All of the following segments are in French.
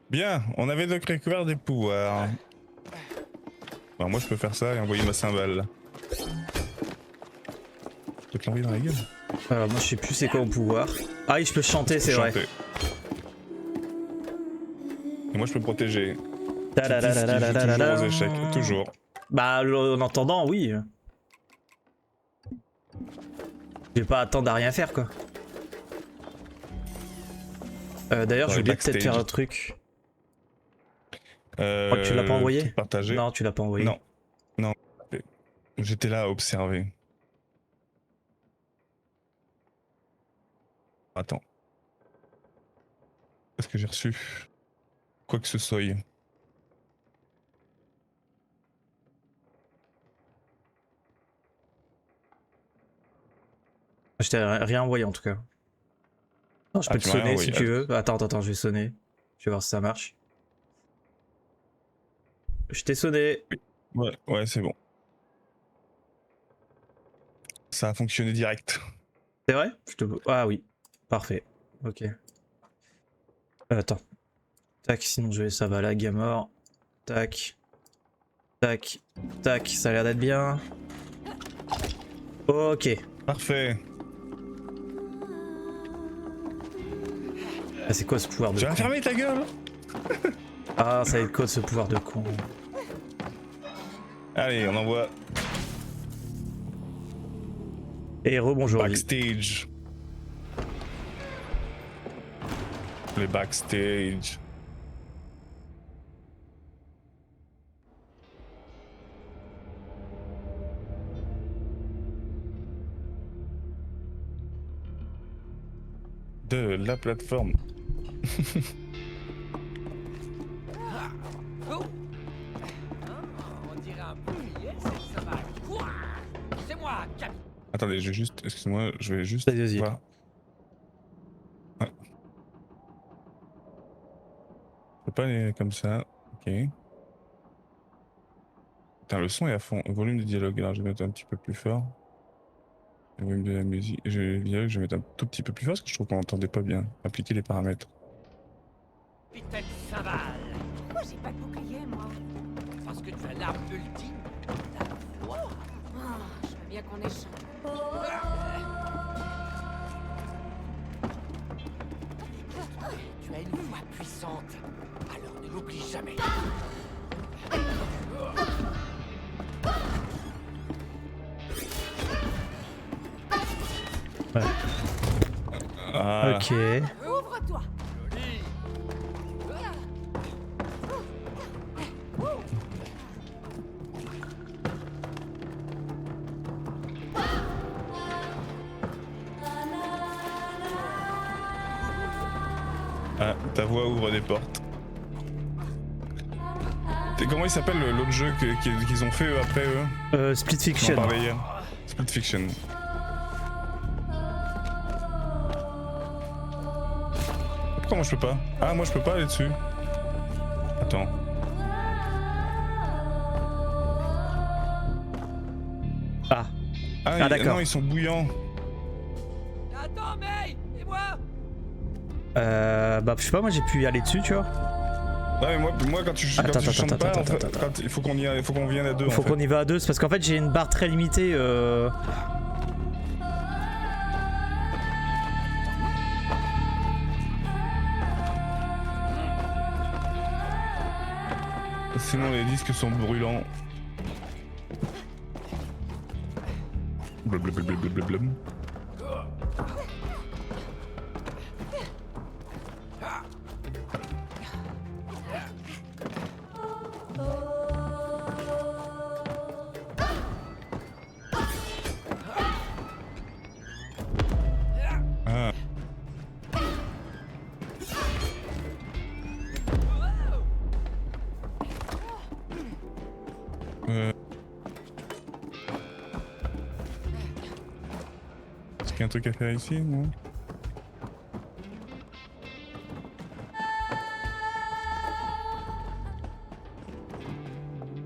Bien, on avait donc découvert des pouvoirs. Alors moi je peux faire ça et envoyer ma cymbale. Je peux te l'envoyer dans la gueule. Moi je sais plus c'est quoi mon pouvoir. Ah oui, je peux chanter, c'est vrai. Chanter. Et moi je peux protéger. Titi qui joue toujours aux échecs, toujours. Bah en entendant, oui. Je vais pas attendre à rien faire quoi. D'ailleurs, Dans je les voulais peut-être faire backstage. un truc. Oh, tu l'as pas envoyé? Truc partagé. Non, tu l'as pas envoyé. Non, non. J'étais là à observer. Attends. Est-ce que j'ai reçu quoi que ce soit? Je t'ai rien envoyé en tout cas. Non, je peux te Tu m'as rien sonner si envoyé. tu veux. Attends, je vais sonner. Je vais voir si ça marche. Je t'ai sonné. Ouais, c'est bon. Ça a fonctionné direct. C'est vrai? Ah oui. Parfait. Ok. Attends. Tac, sinon ça va lag à mort. Tac. Tac. Tac. Ça a l'air d'être bien. Ok. Parfait. Ah, c'est quoi ce pouvoir de Tu vas con? fermer ta gueule. Ah, ça va être quoi ce pouvoir de con? Allez, on envoie Et rebonjour. backstage. Les backstage. De la plateforme. On dirait un bouclier, cette sauvage. C'est moi, Camille. Attendez, excuse-moi, je vais juste Vas-y. voir. Ouais. Je peux pas aller comme ça. Ok. Putain, le son est à fond. Volume de dialogue, alors je vais mettre un petit peu plus fort. Le volume de la musique. Le dialogue, je vais mettre un tout petit peu plus fort parce que je trouve qu'on n'entendait pas bien. Appliquer les paramètres. Capitaine Cymbale. Pourquoi j'ai pas de bouclier, moi? Parce que tu as l'arme ultime. Ta voix. Ah, je veux bien qu'on échange. Tu as une voix puissante. Alors ne l'oublie jamais. Ah, Ok. Ouvre-toi! Joli. ta voix ouvre des portes. Comment il s'appelle l'autre jeu qu'ils ont fait eux, après eux? Split On en Fiction. parlait hier. Split Fiction. Pourquoi moi je peux pas? Ah, moi je peux pas aller dessus. Attends. Ah, d'accord. Non, ils sont bouillants. Attends, May. Et moi? Bah je sais pas, moi j'ai pu y aller dessus, tu vois. Ouais, mais moi quand tu Attends, chantes pas, attends. il faut qu'on vienne à deux. Faut en fait. qu'on y va à deux, c'est parce qu'en fait j'ai une barre très limitée. Sinon les disques sont brûlants. Blablabla. Ah. Est-ce qu'il y a un truc à faire ici, non?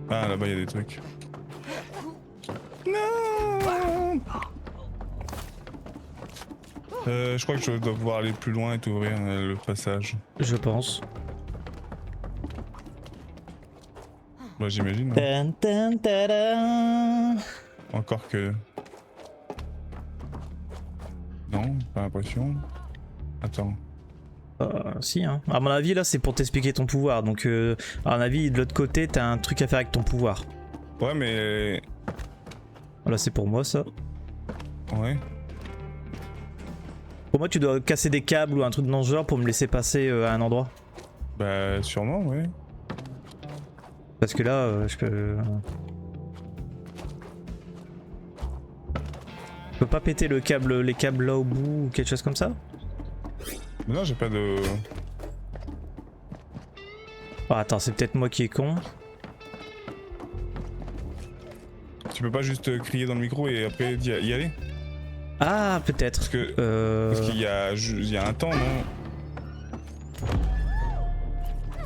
Ah, là-bas il y a des trucs. Non. Je crois que je dois pouvoir aller plus loin et t'ouvrir le passage. Je pense. Bah j'imagine. Tan, Hein. tan, tadam. Encore que... Non, pas l'impression. Attends. Si, hein. À mon avis, là, c'est pour t'expliquer ton pouvoir. Donc, à mon avis, de l'autre côté, t'as un truc à faire avec ton pouvoir. Ouais mais... Voilà, c'est pour moi, ça. Ouais. Pour moi, tu dois casser des câbles ou un truc dans ce genre pour me laisser passer à un endroit. Bah sûrement, ouais. Parce que là, je peux... Je peux pas péter le câble, les câbles là au bout ou quelque chose comme ça? Mais non, j'ai pas de... Oh, attends, c'est peut-être moi qui est con. Tu peux pas juste crier dans le micro et après y aller? Ah, peut-être. Parce que... Parce qu'il y a un temps, non?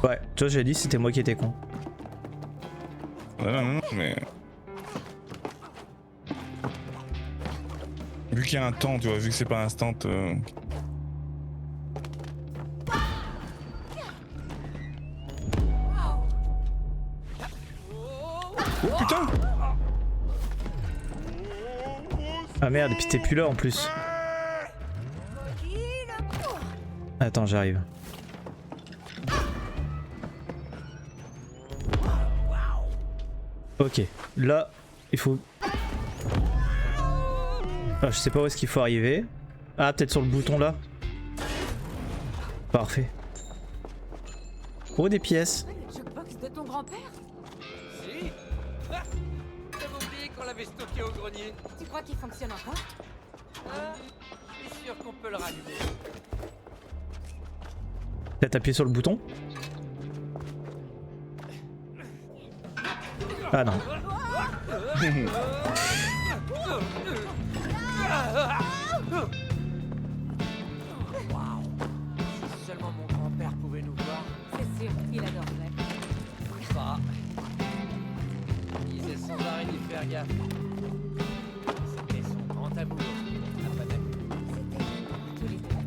Ouais, tu vois, j'ai dit c'était moi qui étais con. Non, mais... Vu qu'il y a un temps, tu vois, vu que c'est pas instant... Oh putain! Ah merde, et puis t'es plus là en plus. Attends, j'arrive. Ok, là, il faut... Ah, je sais pas où est-ce qu'il faut arriver. Ah, peut-être sur le bouton là. Parfait. Oh, des pièces. Le jukebox de ton grand-père? Si. Ah, j'avais oublié qu'on l'avait stocké au grenier. Tu crois qu'il fonctionne encore? Ah, je suis sûr qu'on peut le rallumer. Peut-être appuyer sur le bouton. Ah non. Si seulement mon grand-père pouvait nous voir. C'est sûr, il adorerait. Bah. Il disait sans arrêt d'y faire gaffe. C'était son grand amour. La banane. C'était tous les deux.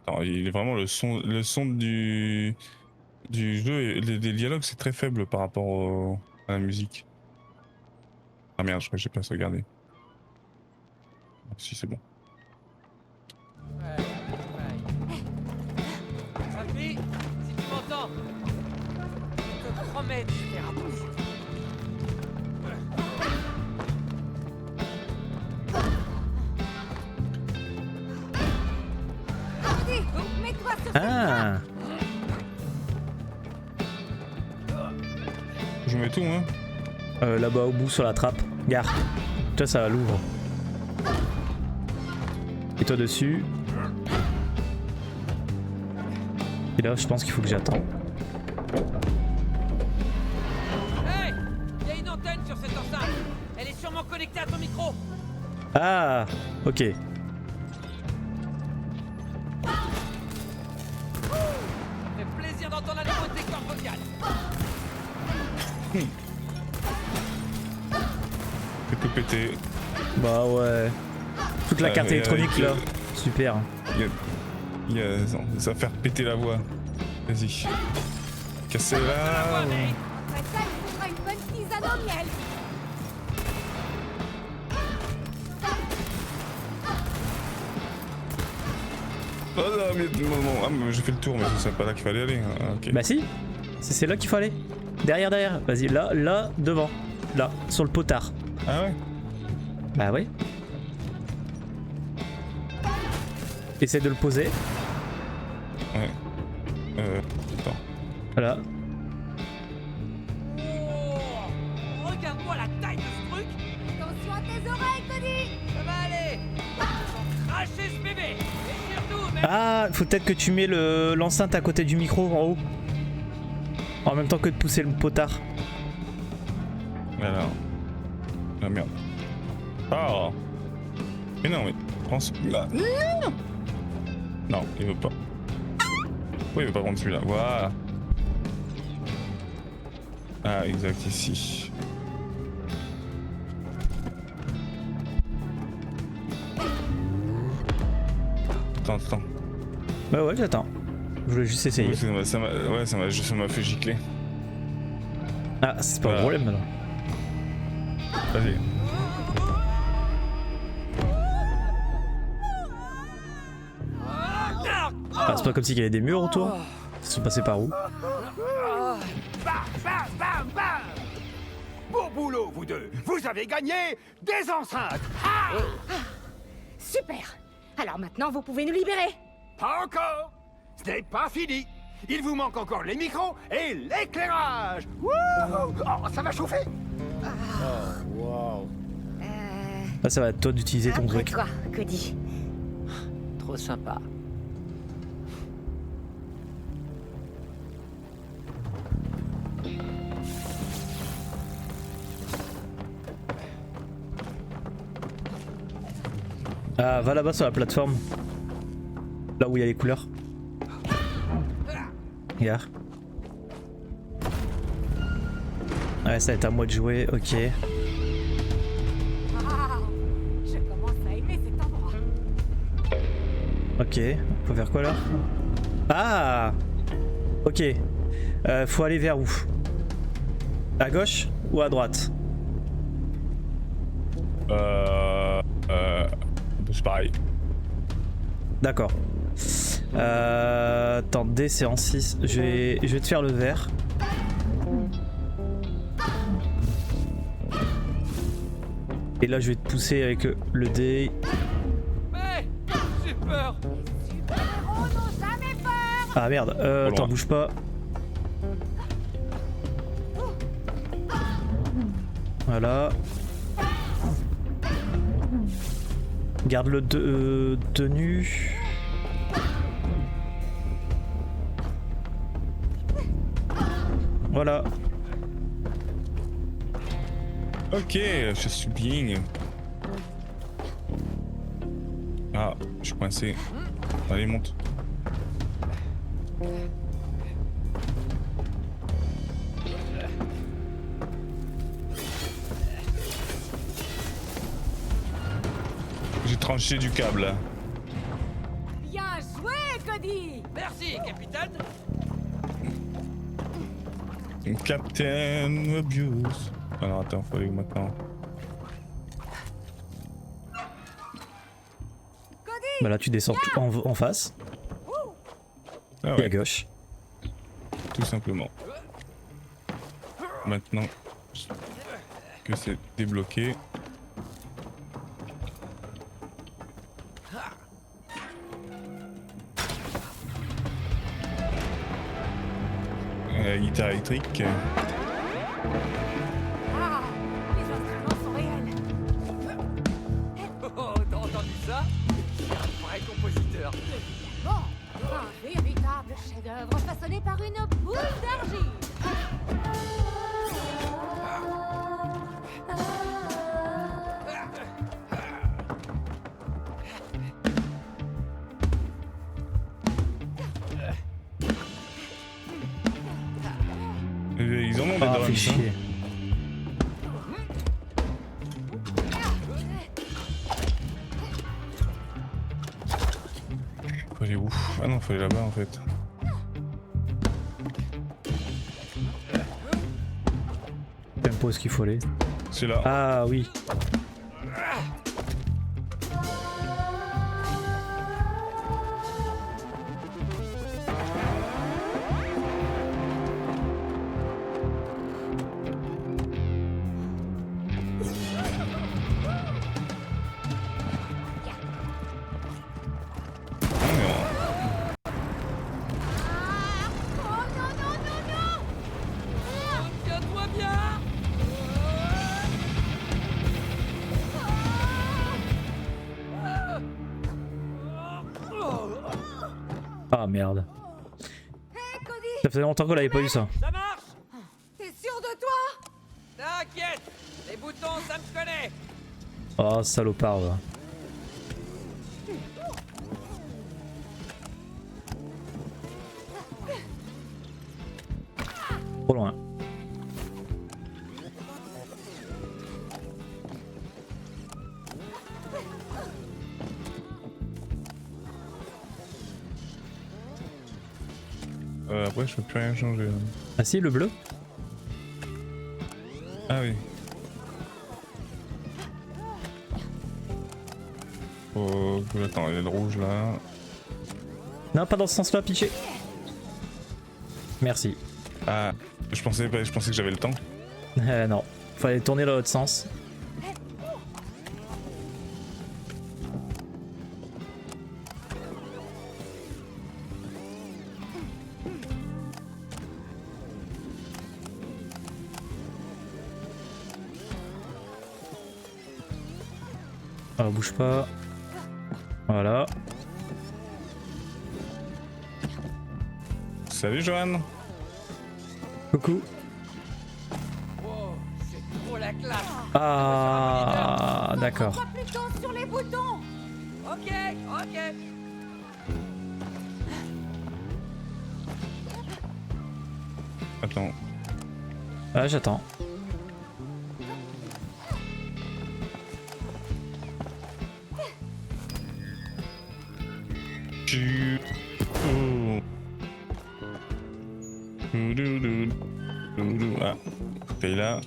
Attends, il est vraiment le son du jeu et des dialogues, c'est très faible par rapport à la musique. Ah merde, je crois que j'ai pas sauvegardé. Ah, si, c'est bon. Ouais, ouais. Sophie, si tu m'entends, je te promets de faire attention. Andy, mets-toi sur Ah, Je mets tout, hein. là-bas au bout sur la trappe. Gare. Tu vois, ça l'ouvre. Et toi dessus. Et là, je pense qu'il faut que j'attende. Hey, il y a une antenne sur cette enceinte. Elle est sûrement connectée à ton micro. Ah, ok. Ça fait plaisir d'entendre la nouveau de tes cordes vocales. Fais tout péter. Bah ouais. Toute la carte et électronique avec, là. Super. Ça va faire péter la voix. Vas-y. Cassez-la. Après ça, il faudra une bonne tisane au miel. Oh non, mais j'ai fait le tour, mais c'est pas là qu'il fallait aller. Ah, ok. Bah si. C'est là qu'il faut aller. Derrière, derrière. Vas-y, là, devant. Là, sur le potard. Ah ouais? Bah ouais. Essaie de le poser. Ouais. Attends. Voilà. Oh, regarde-moi la taille de ce truc. Attention à tes oreilles, Cody. Ça va aller. Cracher ce bébé. Et surtout, même... Ah, faut peut-être que tu mets l'enceinte à côté du micro en haut. En même temps que de pousser le potard. Alors. Ah merde. Ah. Mais non, mais prends celui-là. Non, il veut pas. Pourquoi il veut pas prendre celui-là? Voilà. Ah, exact, ici. Attends. Bah ouais, j'attends. Je voulais juste essayer. Ouais, ça m'a fait gicler. Ah, c'est pas le problème là. Vas-y. Ah, c'est pas comme s'il y avait des murs autour. Ils sont passés par où? Bam, bam, bam, bam. Beau boulot, vous deux. Vous avez gagné des enceintes. Ah, Super. Alors maintenant, vous pouvez nous libérer. pas encore. Ce n'est pas fini. Il vous manque encore les micros et l'éclairage. Wouhou. Oh, ça va chauffer. Là, ça va être toi d'utiliser ton Après truc. toi, Cody. Trop sympa. Ah, va là-bas sur la plateforme. Là où il y a les couleurs. Regarde. Ouais, ça va être à moi de jouer, ok. Ah, je commence à aimer cet endroit. Ok, on peut faire quoi là? Ah! Ok. Faut aller vers où? À gauche ou à droite? C'est pareil. D'accord. Attends, D c'est en 6. Je vais te faire le vert. Et là je vais te pousser avec le D. Ouais, j'ai peur. Super-héros n'ont jamais peur. Ah merde, attends, loin. bouge pas. Voilà. Garde le tenue. Voilà. Ok, je suis bien. Ah, je suis coincé. Allez, monte. J'ai tranché du câble. Bien joué, Cody. Merci, capitaine. Captain Abuse. Alors attends, faut aller où maintenant? Bah là tu descends tout en face Ah et à ouais, gauche. tout simplement. Maintenant que c'est débloqué. Guitare électrique. Ah, les instruments sont réels. Oh, t'as entendu ça? C'est un vrai compositeur. Bon, un véritable chef-d'œuvre façonné par une boule d'argile. Ils en ont des Ah, fais drums. Hein. chier. Faut aller où? Ah non, faut aller là-bas en fait. Je sais pas où est-ce qu'il faut aller. C'est là. Ah oui. Oh non, non, non, non. Tiens-toi bien. Ah merde. Hé, Cody, Ça faisait longtemps qu'on avait pas eu ça. Ça marche. t'es sûr de toi? T'inquiète. Les boutons, ça me connaît. Oh salopard va. Trop loin. Après, je peux plus rien changer. Ah si, le bleu? Ah oui. Oh, attends, il y a le rouge là. Non, pas dans ce sens-là, pitié. Merci. Ah, je pensais que j'avais le temps. Non, fallait tourner dans l'autre sens. Ah, bouge pas. Voilà. Salut Johan. Coucou. Wow, c'est trop la classe. Ah, d'accord. Pas plutôt sur les boutons. Ok, ok. Attends. Ah, j'attends. Ah, t'es là.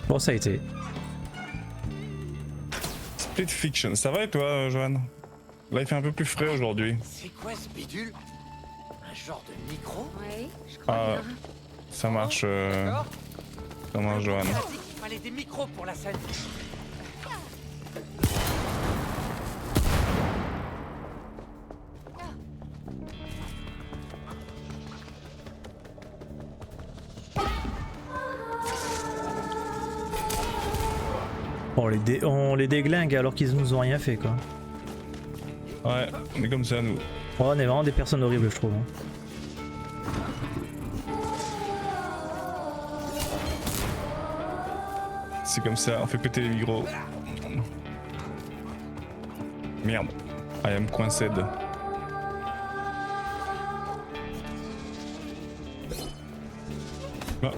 Bon, ça a été. Split Fiction, ça va et toi, Johan? Là, il fait un peu plus frais aujourd'hui. C'est quoi ce bidule? Un genre de micro? Oui, je crois Ah, bien. ça marche, D'accord. Johan. On a dit qu'il fallait des micros pour la scène. On les déglingue alors qu'ils nous ont rien fait, quoi. Ouais, on est comme ça, nous. Oh, on est vraiment des personnes horribles, je trouve. Hein. C'est comme ça, on fait péter les micros. Merde, I am coinced. Ah.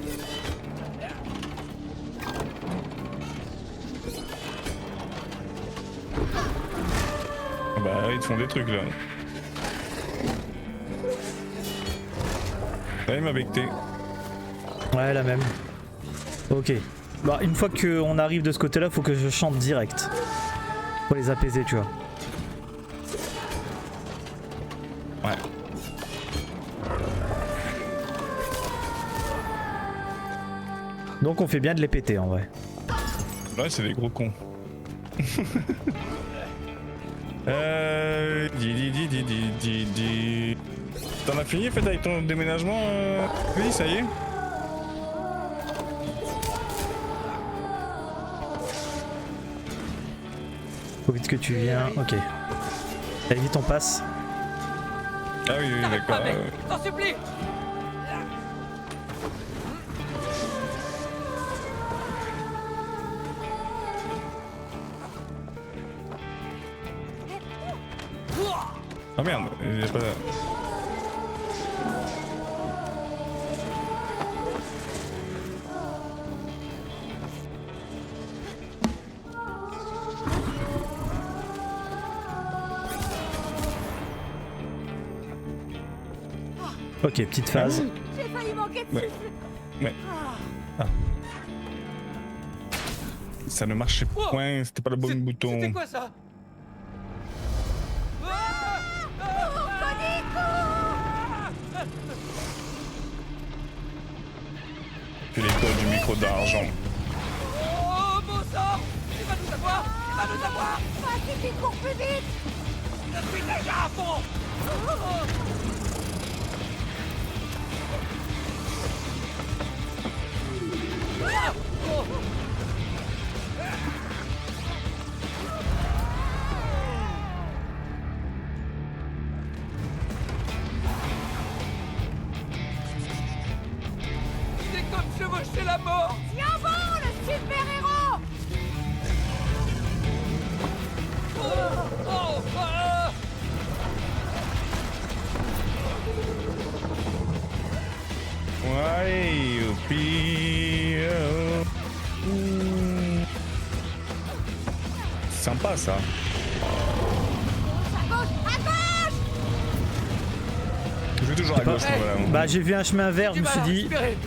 Bah, ils te font des trucs là. Ah, il m'a becté. Ouais, la même. Ok. Bah, une fois qu'on arrive de ce côté-là, faut que je chante direct. Pour les apaiser, tu vois. Ouais. Donc on fait bien de les péter en vrai. Ouais, c'est des gros cons. T'en as fini, fait, avec ton déménagement, oui, ça y est. Faut vite que tu viens. Ok. Allez vite, on passe. Ah oui, oui, T'arrêtes d'accord. pas, mec, t'en supplie. Ah merde, il est pas là. Ok, petite phase. J'ai failli manquer de Ouais. souffle. Ouais. Ah. Ça ne marchait Wow. point, c'était pas le bon C'était bouton. quoi ça? Puis l'écho du micro d'argent. Oh, bon sang! Il va nous avoir! Il va nous avoir! Vas-y, vite, cours plus vite. Je suis déjà à fond! C'est comme chevaucher la mort! Tiens bon, le super-héros. Oh, ah. Ouais, youpi. Sympa ça. À gauche, à gauche. vais toujours à pas- gauche, moi, voilà. Bah j'ai vu un chemin vert, je Du me mal suis à dit. respirer.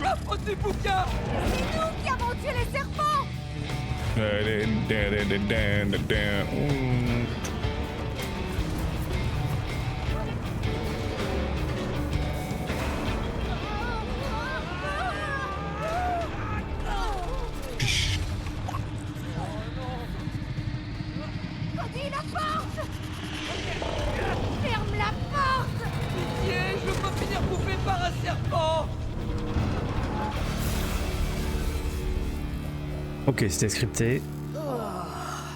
La faute du bouquin. C'est nous qui avons tué les serpents. Ouh. Cody, la porte. Ferme la porte. Pitié, je veux pas finir bouffé par un serpent. Ok, c'était scripté.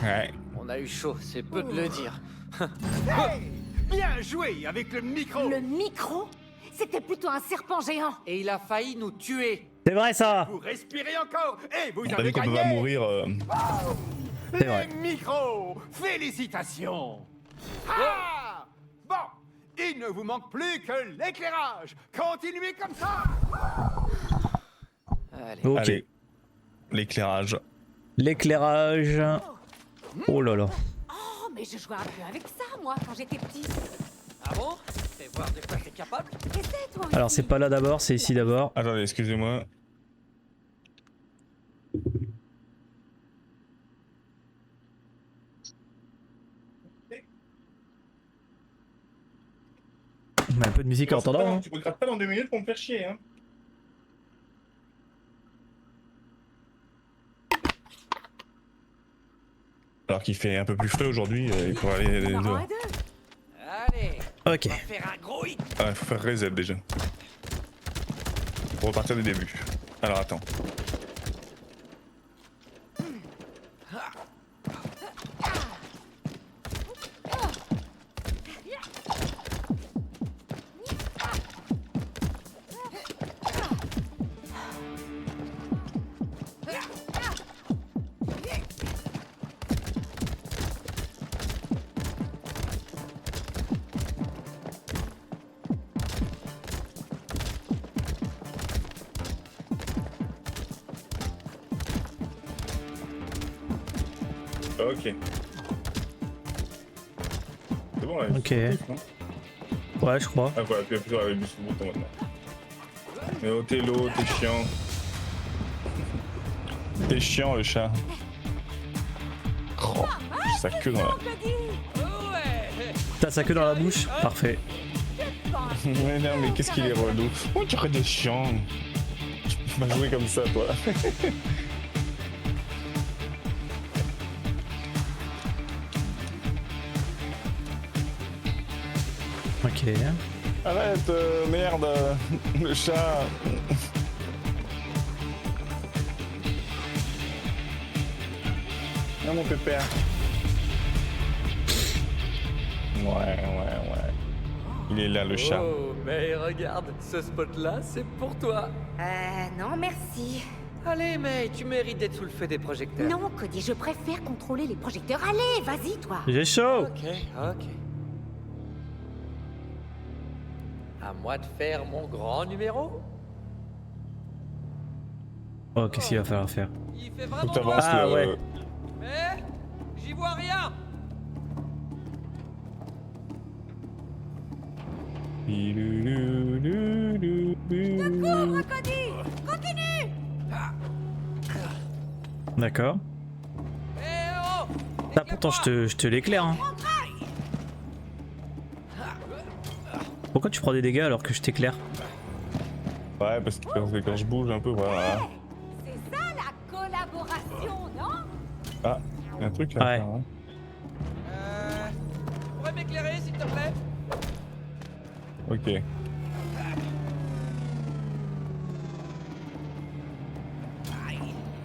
Ouais. On a eu chaud, c'est peu de le dire. Hey, bien joué avec le micro. Le micro? C'était plutôt un serpent géant. Et il a failli nous tuer. C'est vrai ça. Vous respirez encore et vous T'as avez vu qu'on peut gagné. pas mourir. C'est vrai. Les micros. Félicitations. Ah bon, il ne vous manque plus que l'éclairage. Continuez comme ça. Allez. Ok. Allez. L'éclairage. L'éclairage. Oh là là. Oh, mais je jouais un peu avec ça, moi, quand j'étais petit. Ah bon? Fais voir de quoi t'es capable. Essaie, toi Alors aussi. c'est pas là d'abord, c'est ici d'abord. Attendez, excusez-moi. On met un peu de musique en attendant. Hein. Tu me grattes pas dans 2 minutes pour me faire chier, hein. Alors qu'il fait un peu plus frais aujourd'hui, il pourrait aller On en dehors. a deux. Allez, Ok. faire un gros hit. Ah, il faut faire reset déjà. Pour repartir du début. Alors attends. Ok. C'est bon là. Ok. c'est tout, non Ouais, je crois. Ah voilà, tu appuies sur la bouton maintenant. Mais Othello, t'es chiant. T'es chiant le chat. Oh, j'ai sa queue dans la... Cody. Ouais. T'as sa queue dans la bouche. Parfait. Mais non, mais qu'est-ce qu'il est relou. Oh, tu aurais des chiants. Tu vas jouer comme ça, toi. Ok. Arrête, merde, le chat. Non, mon pépère. Ouais. Il est là, le chat. Oh, mais regarde, ce spot-là, c'est pour toi. Non, merci. Allez, mais tu mérites d'être sous le feu des projecteurs. Non, Cody, je préfère contrôler les projecteurs. Allez, vas-y, toi. J'ai chaud. Ok. À moi de faire mon grand numéro. Oh, qu'est-ce qu'il va falloir faire? Il fait Faut vraiment que t'avances Ah, le... ouais. Mais j'y vois rien. Cours, Cody. Continue. D'accord. Eh oh. Ah, pourtant, je te l'éclaire. Hein. Pourquoi tu prends des dégâts alors que je t'éclaire? Ouais, parce que quand je bouge un peu, voilà. C'est ça la collaboration, non? Ah, il y a un truc à Ouais. faire, hein. Tu pourrais m'éclairer, s'il te plaît? Ok.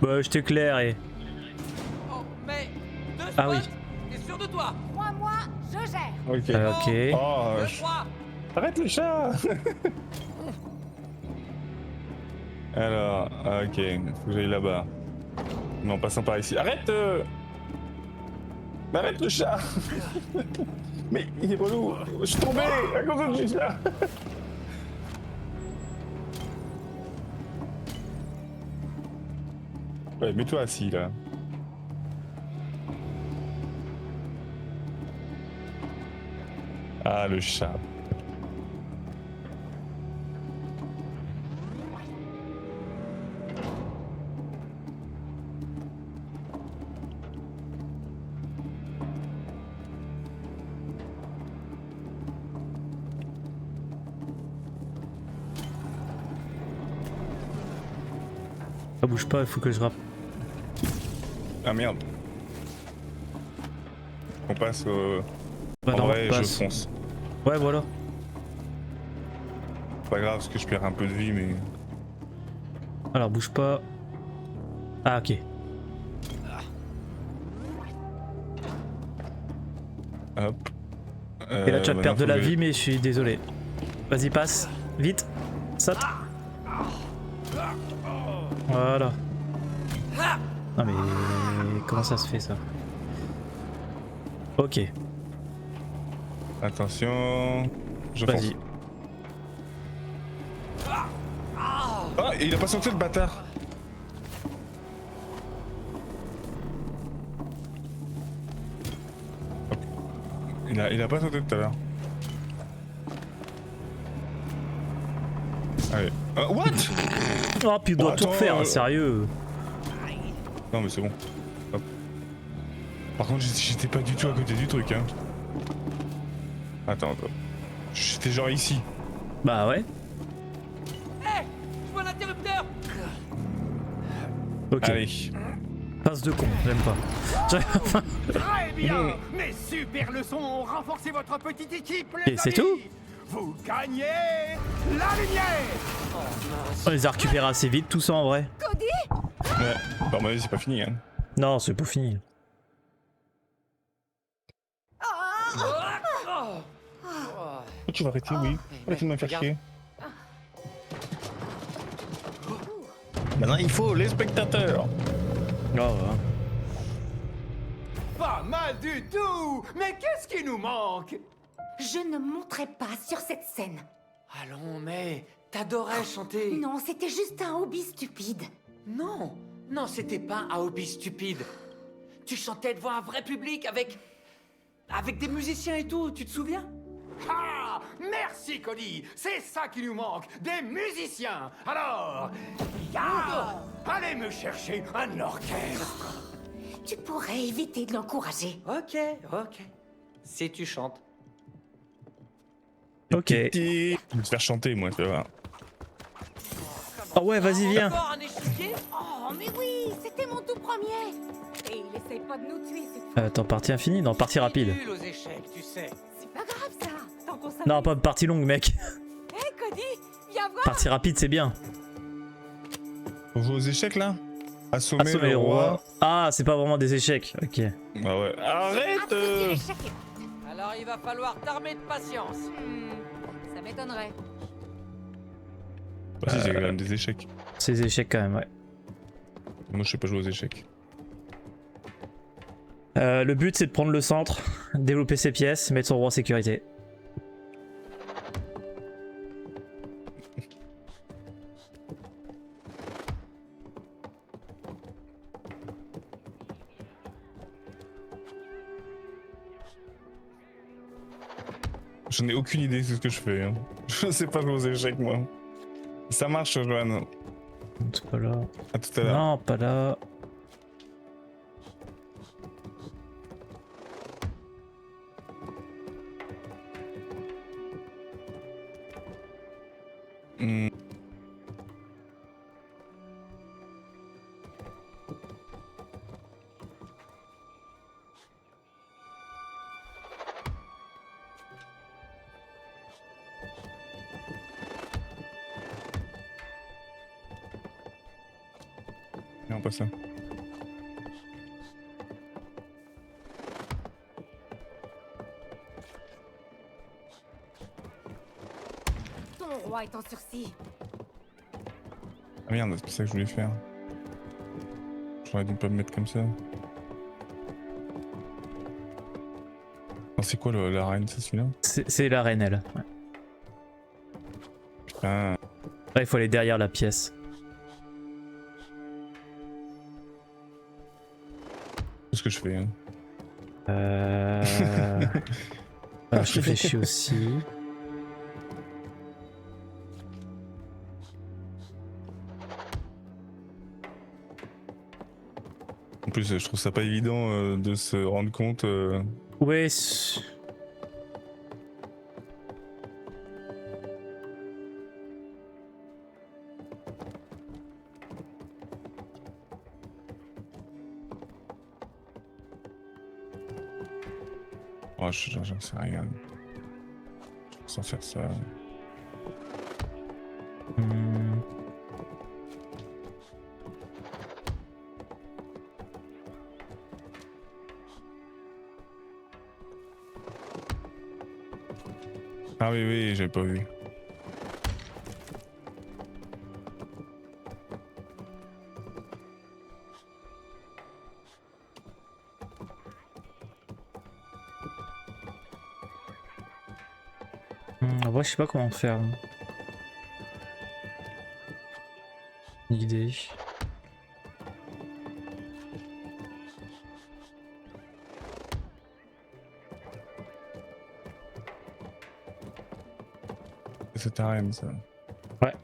Bah, je t'éclaire et. Oh, mais deux spots. Ah oui. T'es sûr de toi? Crois-moi, je gère. Ok. Ok. Oh, Deux, trois. arrête le chat. Alors, ok, faut que j'aille là-bas. Mais en passant par ici. Arrête Mais arrête le chat. Mais il est relou. Je suis tombé à cause du chat. Ouais, mets-toi assis là. Ah, le chat. Ça bouge pas, il faut que je rappe. Ah merde. On passe au... Bah en non, vrai, on je passe. fonce. Ouais, voilà. Pas grave parce que je perds un peu de vie, mais... Alors bouge pas. Ah ok. Hop. Et là tu vas Maintenant, perdre de faut la que- vie mais je suis désolé. Vas-y passe. Vite. Saute. Voilà. Non mais comment ça se fait ça? Ok. Attention... Je fonce. Vas-y. Ah, et il a pas sauté le bâtard. Il a pas sauté tout à l'heure. Allez. What? Oh puis il doit Oh, tout attends, refaire, hein, sérieux. Non mais c'est bon. Hop. Par contre j'étais pas du tout à côté du truc hein. Attends. J'étais genre ici. Bah ouais. Hé, je vois l'interrupteur. Ok. Allez. Passe de con, j'aime pas. Très bien. Mes super leçons ont renforcé votre petite équipe, les Et c'est amis. tout? Vous gagnez la lumière. On les a récupérés assez vite tout ça en vrai. Cody? Ouais. Bon bah c'est pas fini hein. Non c'est pas fini. Tu vas arrêter oui. Arrêtez de me faire regarde. chier. Maintenant il faut les spectateurs. Oh, ouais. Pas mal du tout. Mais qu'est-ce qui nous manque? Je ne monterai pas sur cette scène. Allons, mais t'adorais chanter. Non, c'était juste un hobby stupide. Non, non, c'était pas un hobby stupide. Tu chantais devant un vrai public avec des musiciens et tout, tu te souviens? Ah, merci Cody. C'est ça qui nous manque, des musiciens. Alors, allez me chercher un orchestre. Tu pourrais éviter de l'encourager. Ok, ok. Si tu chantes. Ok. Je vais te faire chanter moi tu vois. Oh ouais vas-y viens. Encore un échiquier? Oh, mais oui, c'était mon tout premier. Et il essaye pas de nous tuer, c'est Attends, partie infinie? Non, partie rapide. Nul aux échecs, tu sais. pas grave ça. Tant qu'on s'amuse. Non, pas partie longue mec. Hé, Cody, viens voir. Partie rapide c'est bien. On joue aux échecs là? Assommer, Assommer le roi. Ah, c'est pas vraiment des échecs. Ok. Ah ouais. Arrête Appréciez l'échec. Alors il va falloir t'armer de patience. Ça m'étonnerait. Bah si c'est quand même des échecs. C'est des échecs quand même, ouais. Moi je sais pas jouer aux échecs. Le but c'est de prendre le centre, développer ses pièces, mettre son roi en sécurité. J'en ai aucune idée de ce que je fais. Hein. Je sais pas jouer aux échecs moi. Ça marche Joanne. C'est pas là. À tout à l'heure. Non, pas là. Hmm. Non, pas ça. Ton roi est en sursis. Ah merde, c'est pas ça que je voulais faire. J'aurais dû pas me mettre comme ça. Non, c'est quoi la reine, c'est celui-là? C'est la reine elle. Ouais. Putain. Là, il faut aller derrière la pièce. ce que je fais. Hein. Alors, je réfléchis aussi. En plus, je trouve ça pas évident de se rendre compte. Ouais. Oh, j'en sais rien. Sans faire ça. Hmm. Ah oui, oui, j'avais pas vu. En vrai, je sais pas comment faire. Une idée. C'est ta reine, ça. Ouais.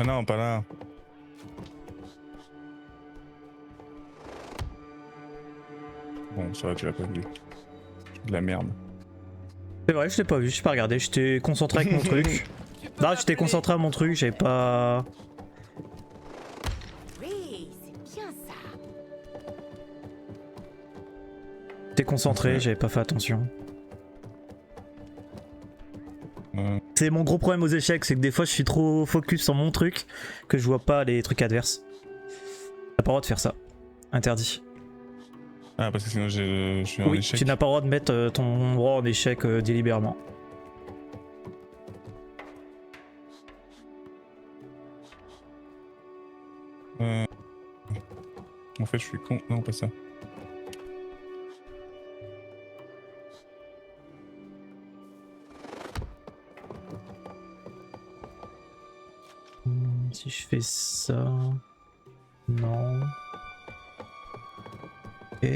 Ah non, pas là. Bon, ça va, tu l'as pas vu. De la merde. C'est vrai, je l'ai pas vu, j'ai pas regardé, j'étais concentré avec mon truc. Non, j'étais concentré à mon truc, j'avais pas. Oui, c'est bien ça. J'étais concentré, j'avais pas fait attention. C'est mon gros problème aux échecs, c'est que des fois je suis trop focus sur mon truc que je vois pas les trucs adverses. T'as pas le droit de faire ça. Interdit. Ah, parce que sinon je suis en Oui, échec. tu n'as pas le droit de mettre ton roi en échec délibérément. En fait, je suis con. Non, pas ça. Si je fais ça. Non. Ok.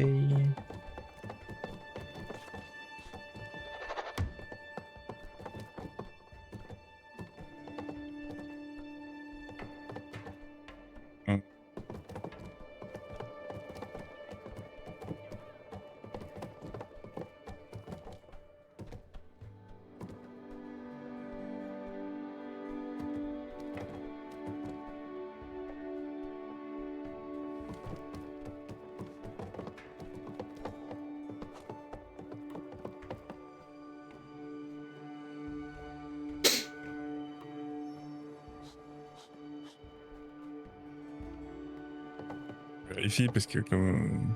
Vérifie parce que comme.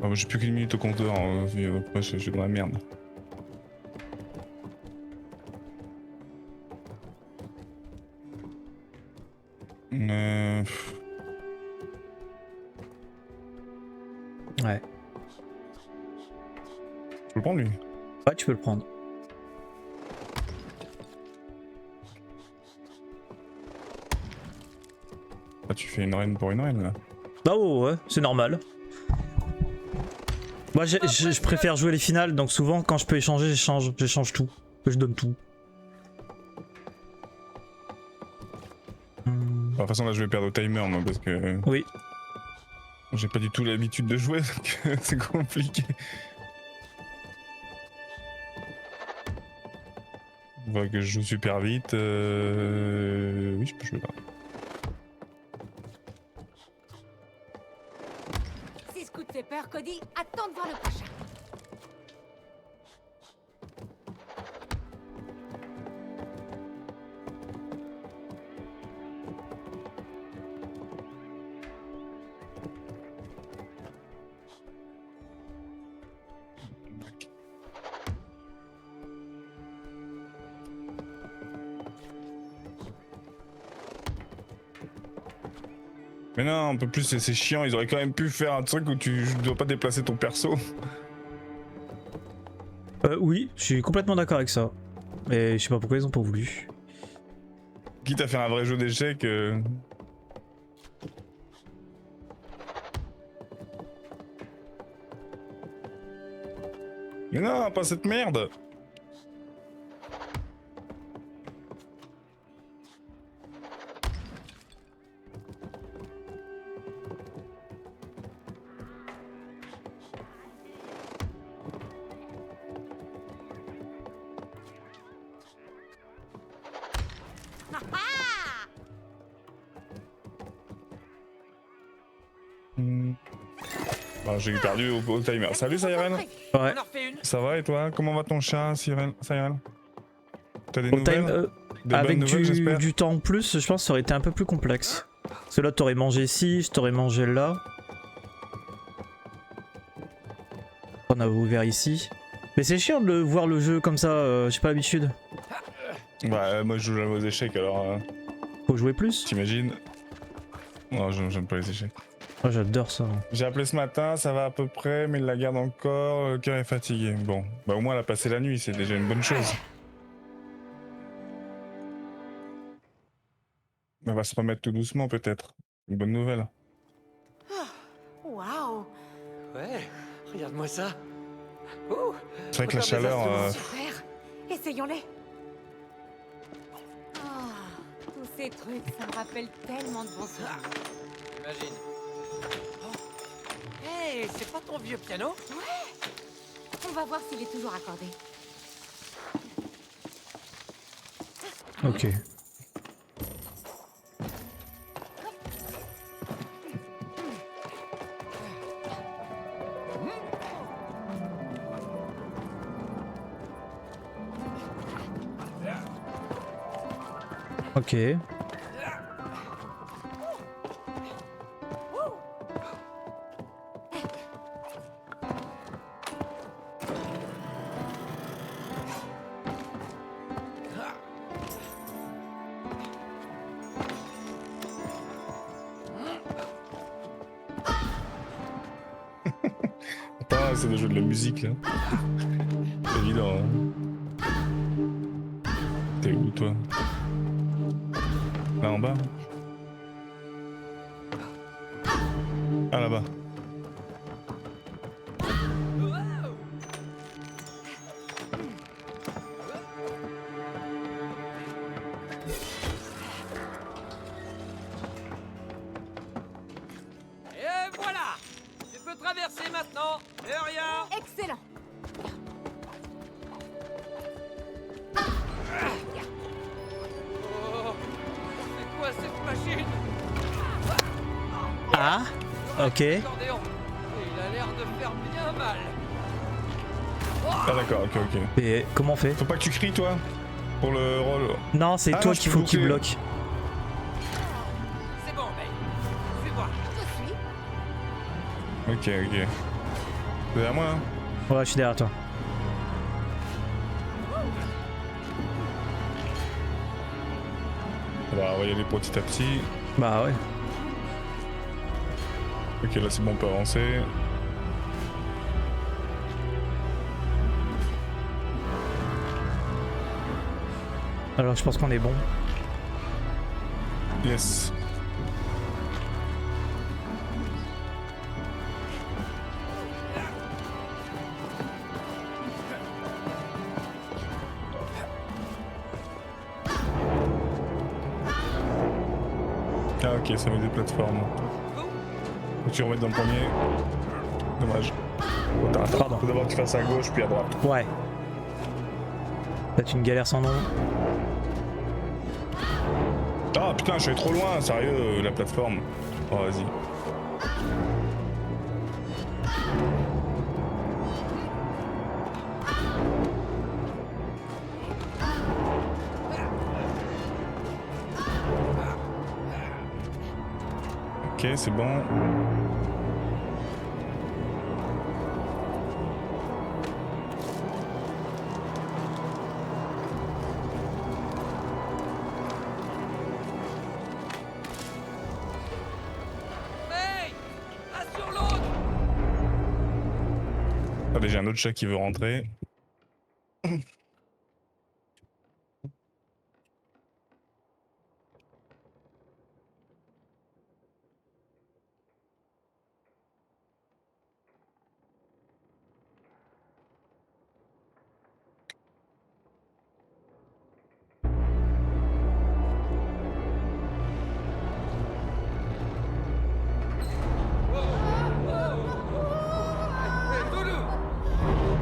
Oh, j'ai plus qu'une minute au compteur, après je suis dans la merde. Ouais. Je peux le prendre lui. Ouais, tu peux le prendre. Ah, tu fais une reine pour une reine là. Bah ouais, c'est normal. Moi je préfère jouer les finales, donc souvent quand je peux échanger, j'échange tout. Je donne tout. De toute façon là je vais perdre au timer moi parce que Oui. j'ai pas du tout l'habitude de jouer donc c'est compliqué. On voit que je joue super vite. Oui, je peux jouer là. Si ce coup te fait peur, Cody, attends de voir le prochain. Mais non, un peu plus, c'est chiant. Ils auraient quand même pu faire un truc où tu dois pas déplacer ton perso. Oui, je suis complètement d'accord avec ça. Mais je sais pas pourquoi ils ont pas voulu. Quitte à faire un vrai jeu d'échecs. Mais non, pas cette merde. Bah, j'ai perdu au timer. Salut Cyril. Ouais. On en refait une. Ça va et toi? Comment va ton chat, Cyril? T'as des Au nouvelles? time, Des avec bonnes nouvelles, j'espère? du temps en plus, je pense que ça aurait été un peu plus complexe. Parce que là, t'aurais mangé ici, je t'aurais mangé là. On a ouvert ici. Mais c'est chiant de voir le jeu comme ça, j'ai pas l'habitude. Bah, moi je joue jamais aux échecs alors. Faut jouer plus. T'imagines? Non, j'aime pas les échecs. Oh, j'adore ça. J'ai appelé ce matin, ça va à peu près, mais il la garde encore, le cœur est fatigué. Bon, bah au moins elle a passé la nuit, c'est déjà une bonne chose. Elle va se remettre tout doucement peut-être. Une bonne nouvelle. Waouh. Ouais, regarde-moi ça. Ouh, C'est vrai que la Encore des chaleur... instruments. Super. Essayons-les. Ah, tous ces trucs, ça me rappelle tellement de bons souvenirs. Imagine. Oh. Hey, c'est pas ton vieux piano? On va voir s'il est toujours accordé. Ok. Ok. Attends, c'est de jouer de la musique là. C'est évident, hein. T'es où toi? Là en bas? Ah là-bas. Et voilà! Tu peux traverser maintenant, de rien! Excellent. Oh, c'est quoi cette machine? Ah. Ok. Accordéon. Il a l'air de faire bien mal. Ah d'accord, ok. Et comment on fait? Faut pas que tu cries toi? Pour le rôle. Non, c'est Ah, toi je qu'il peux faut qu'il bloquer. bloque. C'est bon, mec. Suis-moi. Je suis. Ok. C'est à moi hein? Ouais, je suis derrière toi. Alors on va y aller petit à petit. Bah ouais. Ok, là c'est bon, on peut avancer. Alors je pense qu'on est bon. Yes. Ah ok, ça met des plateformes. Faut que tu remettes dans le premier. Dommage. Pardon. Faut d'abord que tu fasses à gauche puis à droite. Ouais. C'est une galère sans nom. Ah putain, je suis allé trop loin, sérieux, la plateforme. Oh vas-y. Ok, c'est bon. Attendez, j'ai un autre chat qui veut rentrer.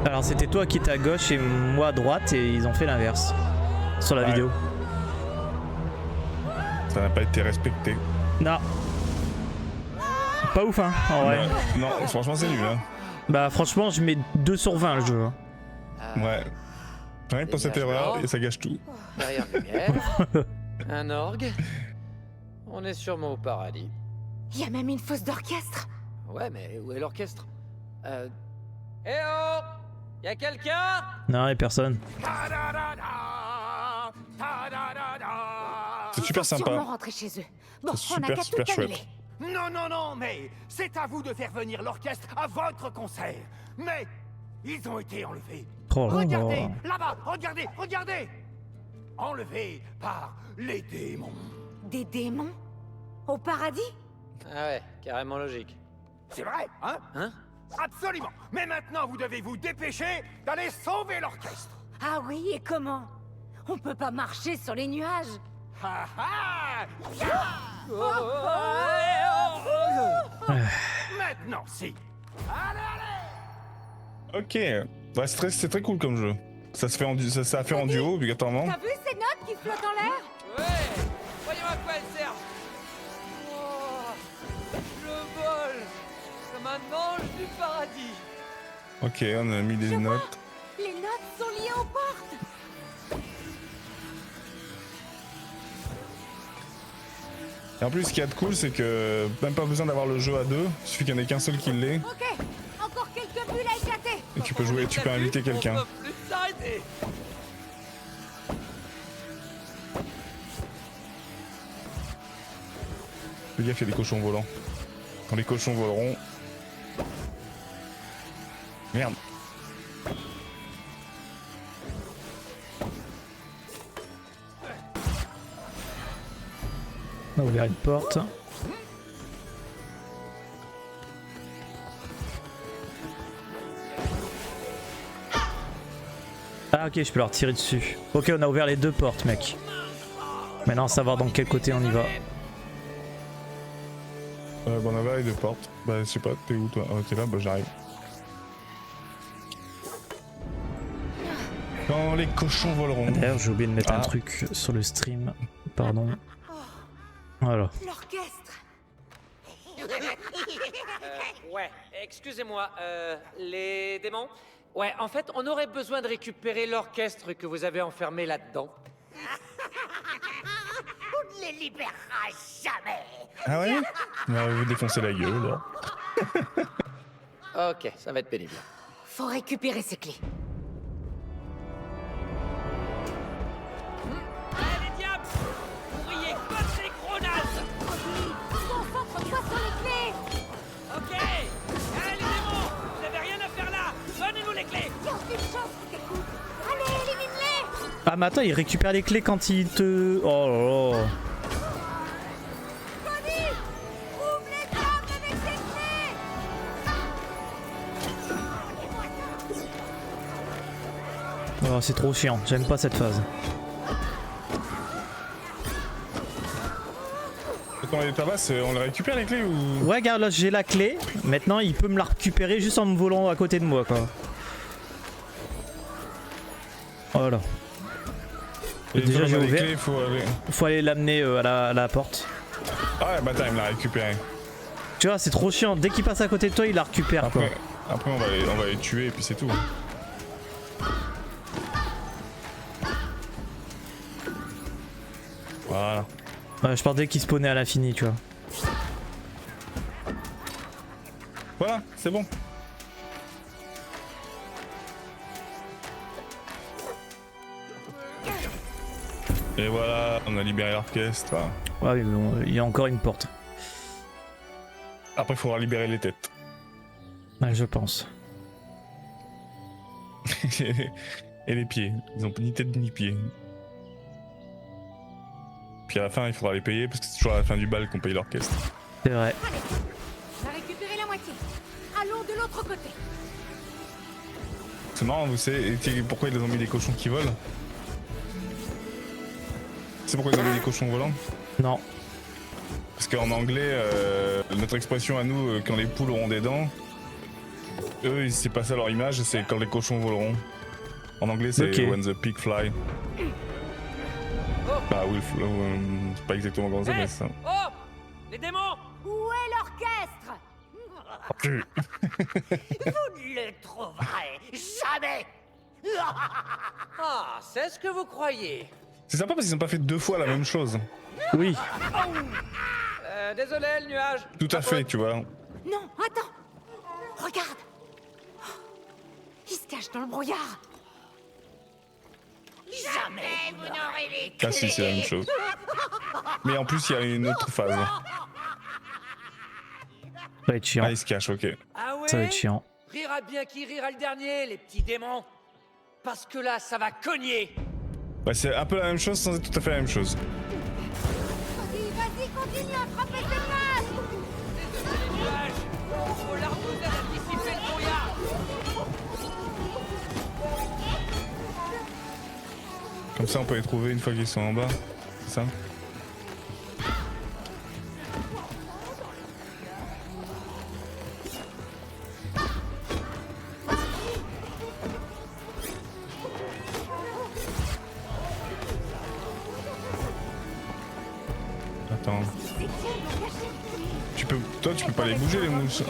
Alors c'était toi qui étais à gauche et moi à droite et ils ont fait l'inverse sur la Ouais. vidéo. Ça n'a pas été respecté. Non. Pas ouf hein, en vrai. Non, franchement, c'est nul. Hein. Bah franchement je mets 2 sur 20 le jeu. hein. Ouais. Rien que pour cette erreur, et ça gâche tout. Derrière lumière. Un orgue. On est sûrement au paradis. Il y a même une fosse d'orchestre. Ouais, mais où est l'orchestre Eh oh Y'a quelqu'un Non, y'a personne. Ta-da-da-da, ta-da-da-da. C'est super Ils sont sympa. sûrement rentrés chez eux. Bon, C'est on a super, qu'à super tout chouette. annuler. Non, non, non, mais c'est à vous de faire venir l'orchestre à votre concert. Mais ils ont été enlevés. Oh là Regardez, là. là-bas, regardez, regardez. Enlevés par les démons. Des démons au paradis? Ah ouais, carrément logique. C'est vrai, hein? Hein Absolument. Mais maintenant, vous devez vous dépêcher d'aller sauver l'orchestre. Ah oui, et comment? On peut pas marcher sur les nuages. Ha ha! Maintenant, si. Allez, allez! Ok. Ouais, c'est très cool comme jeu. Ça se fait en, ça a fait en duo, obligatoirement. T'as vu ces notes qui flottent en l'air? Ouais Voyons à quoi elles servent. Oh, je vole comme un ange du paradis. Ok, on a mis des Je vois. notes. Les notes sont liées aux portes. Et en plus, ce qu'il y a de cool, c'est que même pas besoin d'avoir le jeu à deux. Il suffit qu'il n'y en ait qu'un seul qui l'ait. Ok, encore quelques bulles à éclater. Et tu peux jouer, tu peux inviter quelqu'un. On peut plus s'arrêter. Fais gaffe, il y a des cochons volants. Quand les cochons voleront. Merde. On a ouvert une porte. Ah ok, je peux leur tirer dessus. Ok, on a ouvert les 2 portes, mec. Maintenant, savoir dans quel côté on y va. Bon, on a ouvert les deux portes. Bah, je sais pas, t'es où toi? Ah, t'es là, bah j'arrive. Quand les cochons voleront. D'ailleurs, j'ai oublié de mettre un Ah. truc sur le stream. Pardon. Voilà. L'orchestre. Ouais, excusez-moi, les démons. Ouais, en fait, on aurait besoin de récupérer l'orchestre que vous avez enfermé là-dedans. On ne les libérera jamais. Ah ouais? Bah, vous défoncez la gueule là. Ok, ça va être pénible. Faut récupérer ces clés. Allez, les diables! Ouvriers, comme ces gros nazes! Concentre-toi sur les clés. Ok! Allez, les démons! Vous avez rien à faire là! Donnez-nous les clés! Il y a aucune chance qu'ils t'écoutent. Allez, élimine-les. Ah mais attends, il récupère les clés quand il te... Oh là là. Cody, ouvre les tables avec tes clés. Oh, c'est trop chiant, j'aime pas cette phase. Quand on les tabasse, on les récupère les clés ou. Ouais, regarde, là j'ai la clé. Maintenant, il peut me la récupérer juste en me volant à côté de moi, quoi. Voilà. Et déjà, quand on j'ai a les ouvert. clés, Faut aller l'amener à la porte. Ah ouais, bah attends, il me l'a récupéré. Tu vois, c'est trop chiant. Dès qu'il passe à côté de toi, il la récupère, quoi. Après on va les tuer et puis c'est tout. Voilà. Ouais, je pensais qu'il spawnait à l'infini, tu vois. Voilà, c'est bon. Et voilà, on a libéré l'orchestre. Ouais, mais bon, il y a encore une porte. Après, il faudra libérer les têtes. Ouais, je pense. et les pieds. Ils ont ni tête ni pied. Puis à la fin, il faudra les payer parce que c'est toujours à la fin du bal qu'on paye l'orchestre. C'est vrai. Allez, on a récupéré la moitié. Allons de l'autre côté. C'est marrant, vous savez pourquoi ils ont mis des cochons qui volent? C'est pourquoi ils ont mis des cochons volants? Non. Parce qu'en anglais, notre expression à nous, quand les poules auront des dents, eux, c'est pas ça leur image, c'est quand les cochons voleront. En anglais, c'est Ok. when the pig fly. Bah oui, c'est pas exactement comme ça, mais c'est ça. Oh, les démons! Où est l'orchestre? Vous ne le trouverez jamais. Ah, c'est ce que vous croyez. C'est sympa parce qu'ils ont pas fait 2 fois la même chose. Oui. Désolé, le nuage. Tout à fait, tu vois. Non, attends. Regarde. Il se cache dans le brouillard. Jamais vous n'aurez les Ah si, c'est la même chose. Mais en plus, il y a une autre phase. Ça va être chiant. Ah, il se cache, ok. Ah ouais? Ça va être chiant. Rira bien qui rira le dernier, les petits démons. Parce que là, ça va cogner. Bah, c'est un peu la même chose sans être tout à fait la même chose. Vas-y, continue à frapper tes mains. Désolé, les nuages. Faut l'ardoiser à dissiper le brouillard. Comme ça, on peut les trouver une fois qu'ils sont en bas. C'est ça? Attends. Toi, tu peux pas les bouger les mouches.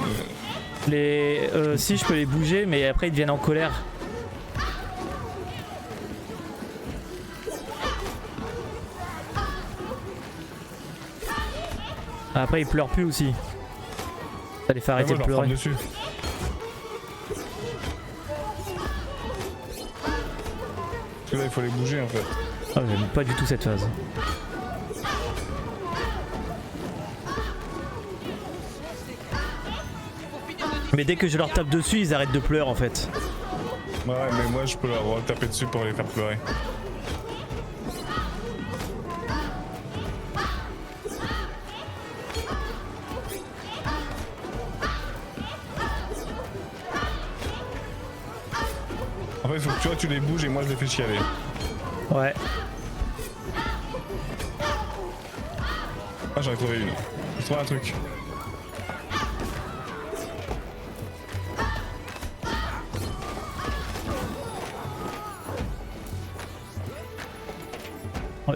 Si, je peux les bouger, mais après ils deviennent en colère. Après ils pleurent plus aussi. Ça les fait arrêter moi, de je leur frappe pleurer. dessus. Parce que là, il faut les bouger en fait. Ah, j'aime pas du tout cette phase. Mais dès que je leur tape dessus, ils arrêtent de pleurer en fait. Ouais, mais moi, je peux leur taper dessus pour les faire pleurer. En fait, il faut que tu les bouges et moi je les fais chialer. Ouais. Ah, j'en ai trouvé une. J'ai trouvé un truc.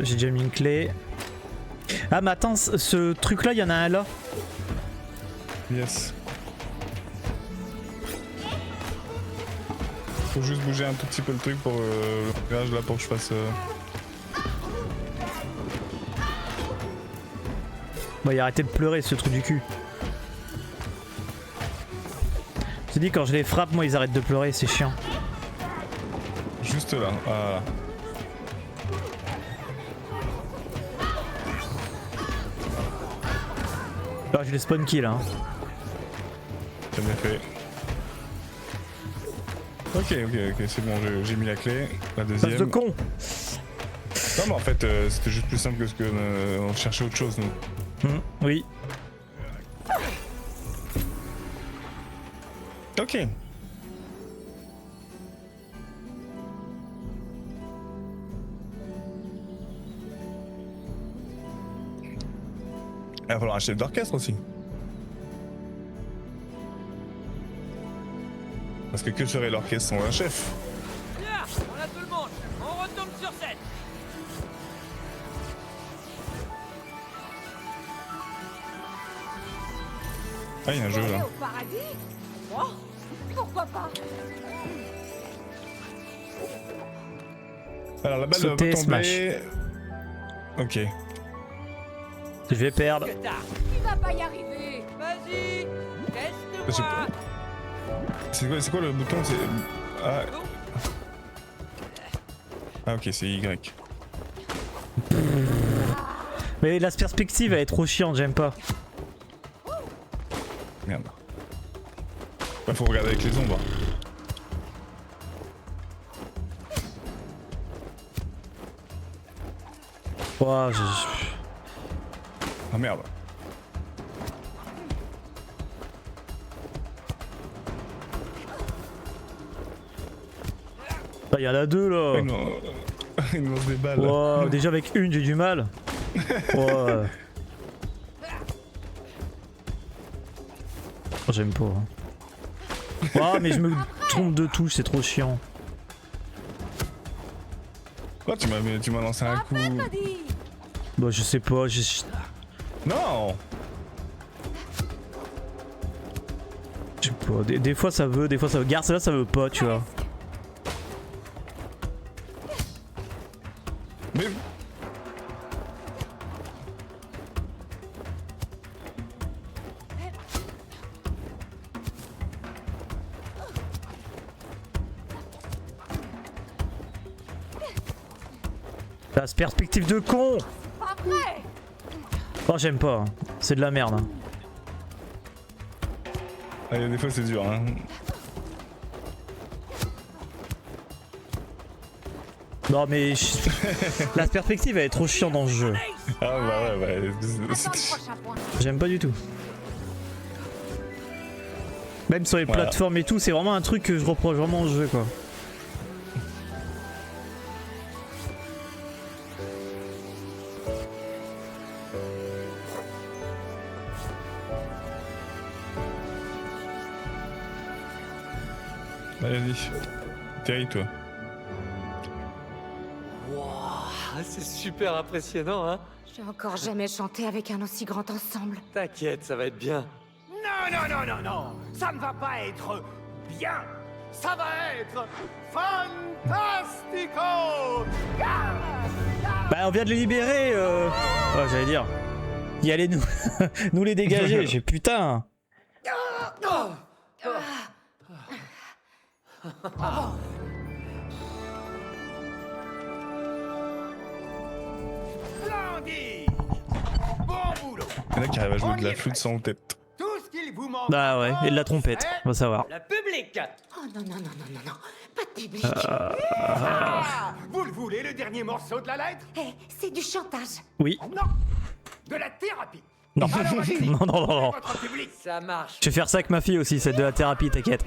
J'ai déjà mis une clé. Ah mais attends, ce truc là, il y en a un là. Yes. Faut juste bouger un tout petit peu le truc pour le nuage là pour que je fasse. Bon, il a arrêté de pleurer ce truc du cul. Je te dis, quand je les frappe, moi ils arrêtent de pleurer, c'est chiant. Juste là. Voilà. Ah, je les spawn kill hein. C'est bien fait. Ok, c'est bon, j'ai mis la clé. La Passe deuxième. de con. Non, mais en fait, c'était juste plus simple que ce que on cherchait autre chose, nous. Oui. Ok. Il va falloir un chef d'orchestre aussi. Parce que serait l'orchestre sans un chef? Bien, on a tout le monde. On retombe sur scène. Ah, il y a un jeu Aller là. au paradis? Oh, pourquoi pas? Alors la balle Sauter, va tomber. smash. Ok. Je vais perdre. Que t'as. Tu vas pas y arriver. Vas-y, Je sais teste-moi. C'est quoi le bouton? C'est. Ah. Ah, ok, c'est Y. Mais la perspective elle est trop chiante, j'aime pas. Merde. Faut regarder avec les ombres. Ouah, Ah merde. Ah, y en a deux là. Il nous lance des balles. Ouah, déjà avec une j'ai du mal. Ouah. Oh, j'aime pas. Hein. Ouah, mais je me trompe de touche, c'est trop chiant. Oh, tu m'as lancé un coup. Parfait, Cody. Bah je sais pas, Non. je sais pas. Des fois ça veut, des fois ça veut. Garde, celle-là ça veut pas, tu vois. Mais La perspective de con. Pas prêt. Oh j'aime pas, hein. C'est de la merde. Hein. ah, des fois c'est dur. Hein. Non mais la perspective elle est trop chiante dans ce jeu. Ah bah ouais. Attends le prochain point. J'aime pas du tout. Même sur les Voilà. plateformes et tout, c'est vraiment un truc que je reproche vraiment au jeu quoi. Vas-y. Terry, toi. Wouah, c'est super impressionnant, hein. J'ai encore jamais chanté avec un aussi grand ensemble. T'inquiète, ça va être bien. Non, ça ne va pas être bien. Ça va être fantastico. Bah on vient de les libérer Oh j'allais dire. Y allez nous nous les dégager, j'ai putain. Splendide. Bon boulot. Il y en a qui arrivent à jouer de la flûte sans tête. Tout ce qu'il vous manque. Bah ouais, et de la trompette, on va savoir. Le public. Oh non, non, non, non, non, non. Pas de public. Ah, vous le voulez, le dernier morceau de la lettre? Eh, c'est du chantage. Oui. Non. De la thérapie. Non. Alors, allez-y. Non, non, non, non. Votre public. Ça marche. Je vais faire ça avec ma fille aussi, c'est de la thérapie, t'inquiète.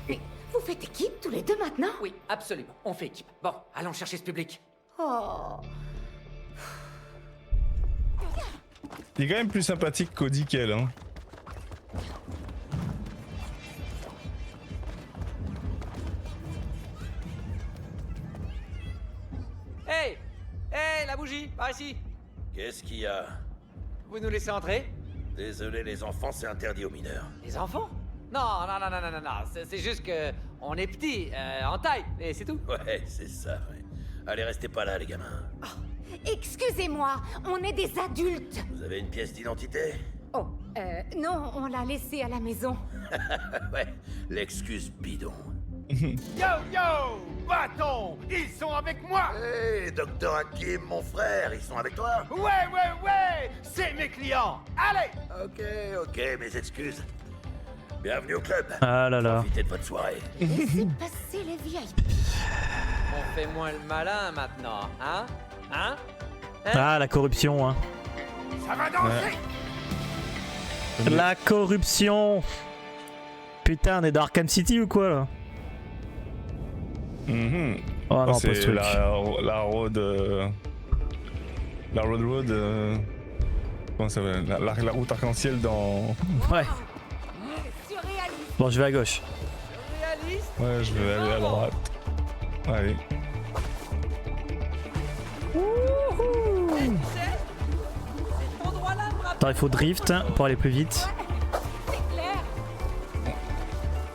Mais vous faites équipe tous les deux maintenant? Oui, absolument. On fait équipe. Bon, allons chercher ce public. Oh. Il est quand même plus sympathique qu'Audi qu'elle. Hein. Hey, hey, la bougie, par ici. Qu'est-ce qu'il y a? Vous nous laissez entrer? Désolé, les enfants, c'est interdit aux mineurs. Les enfants? Non, non, non, non, non, non, non. C'est juste que on est petits, en taille, et c'est tout. Ouais, c'est ça, ouais. Allez, restez pas là, les gamins. Excusez-moi, on est des adultes. Vous avez une pièce d'identité? Oh, non, on l'a laissé à la maison. Ouais, l'excuse bidon. Yo, bâton, ils sont avec moi. Hé, Docteur Hakim, mon frère, ils sont avec toi? Ouais, c'est mes clients. Allez. Ok, mes excuses. Bienvenue au club. Ah là là. Profitez de votre soirée. Laissez passer les vieilles. On fait moins le malin maintenant, hein? Hein? Ah la corruption hein. Ça va danser. La corruption. Putain, on est dans Arkham City ou quoi là? Mhm. Oh non, pas ce c'est truc. la road. La road. Comment ça s'appelle la route arc-en-ciel dans. Ouais. Surréaliste. Bon, je vais à gauche. Réaliste? Ouais, je vais aller à droite. Allez. Cet endroit-là me rappelle. Attends, il faut drift pour aller plus vite. C'est clair.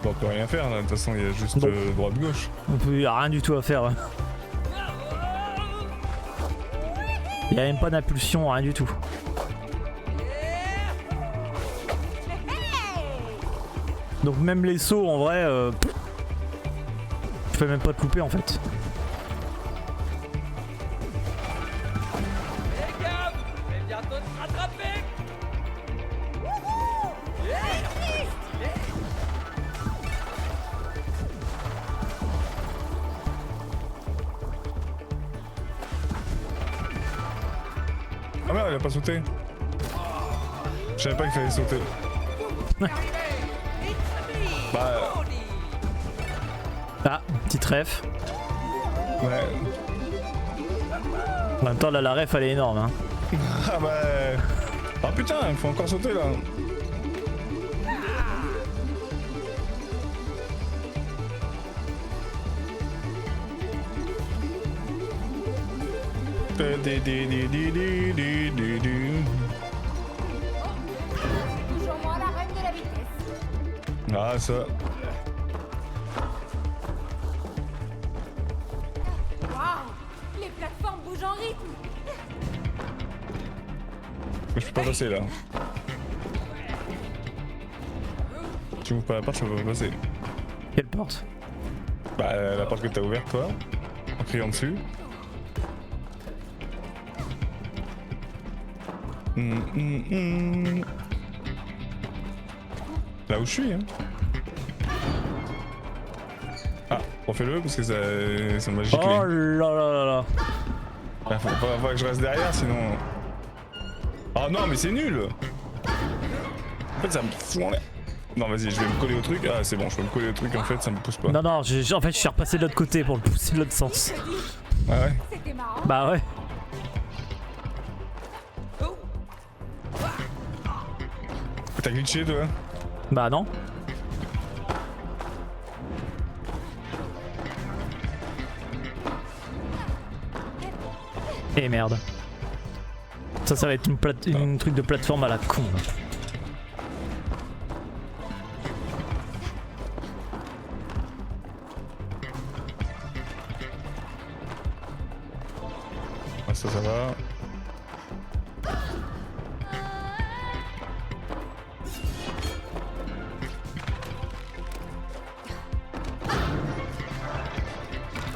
Bon, on peut rien faire là, de toute façon, il y a juste Bon. droite-gauche. Il y a rien du tout à faire. Il y a même pas d'impulsion, rien du tout. Donc même les sauts en vrai, je peux même pas te louper en fait. Les gars, vous allez bientôt te rattraper. merde, il a pas sauté. Je savais pas qu'il fallait sauter. Bah, Ah, petite ref. ouais. En même temps, là, la ref, elle est énorme. Hein. Ah bah... Ah putain, il faut encore sauter là. Toujours moi la reine de la vitesse. Ah ça. Waouh! Les plateformes bougent en rythme. Je peux pas passer là. Tu ouvres pas la porte, je peux pas passer. Quelle porte? Bah la porte que t'as ouverte toi, en criant dessus. Là où je suis hein. Ah, refais-le parce que ça m'a giclé. Oh là là là là. Ah, faut que je reste derrière sinon... Ah non mais c'est nul. En fait ça me fout en l'air. Non vas-y, je vais me coller au truc. Ah c'est bon, je peux me coller au truc en fait, ça me pousse pas. Non, non, en fait, je suis repassé de l'autre côté pour le pousser de l'autre sens. Ah ouais. C'était marrant. Bah ouais. T'as glitché toi? Bah non. Et merde. Ça va être une truc de plateforme à la con. Là. Ah ça va.